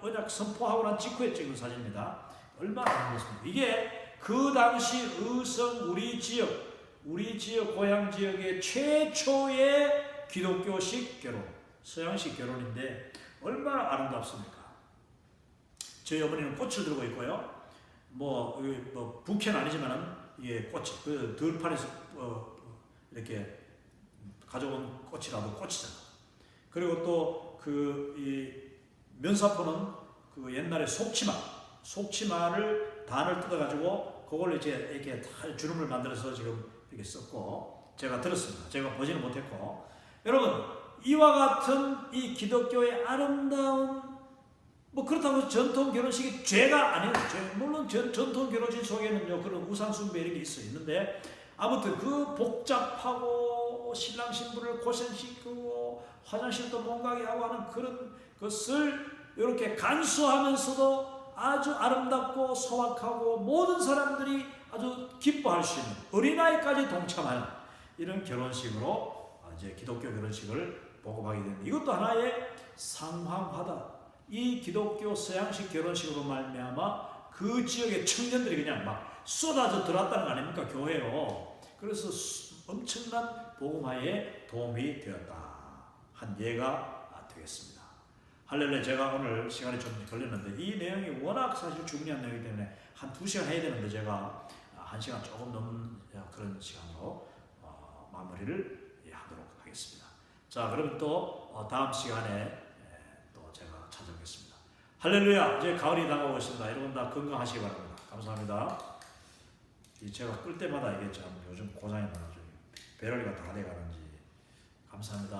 언약 선포하고 난 직후에 찍은 사진입니다. 얼마나 아름답습니까? 이게 그 당시 의성 우리 지역 고향 지역의 최초의 기독교식 결혼, 서양식 결혼인데 얼마나 아름답습니까? 저희 어머니는 꽃을 들고 있고요. 부케는 아니지만은 꽃이 그 들판에서 이렇게 가져온 꽃이라도 꽃이잖아. 그리고 또 이 면사포는 그 옛날에 속치마를 단을 뜯어가지고 그걸 이렇게 주름을 만들어서 지금 이렇게 썼고 제가 들었습니다. 제가 보지는 못했고 여러분 이와 같은 이 기독교의 아름다운 그렇다고 전통 결혼식이 죄가 아니에요. 물론 전통 결혼식 속에는요 그런 우상 숭배 이런 게 있는데 아무튼 그 복잡하고 신랑 신부를 고생시키고 화장실도 못 가게 하고 하는 그런 것을 이렇게 간수하면서도 아주 아름답고 소박하고 모든 사람들이 아주 기뻐할 수 있는 어린아이까지 동참하는 이런 결혼식으로 이제 기독교 결혼식을 보급하게 됩니다. 이것도 하나의 상황하다. 이 기독교 서양식 결혼식으로 말미암아 그 지역의 청년들이 그냥 막 쏟아져 들어왔다는 거 아닙니까? 교회로. 그래서 엄청난 복음화에 도움이 되었다. 한 예가 되겠습니다. 할렐루야. 제가 오늘 시간이 좀 걸렸는데 이 내용이 워낙 사실 중요한 내용이기 때문에 한 2시간 해야 되는데 제가 1시간 조금 넘는 그런 시간으로 마무리를 하도록 하겠습니다. 자, 그러면 또 다음 시간에 또 제가 찾아오겠습니다. 할렐루야. 이제 가을이 다가오고 있습니다. 여러분 다 건강하시기 바랍니다. 감사합니다. 제가 끌 때마다 이게 참 요즘 고장이 나가지고 배럴이가 다 돼가는지 감사합니다.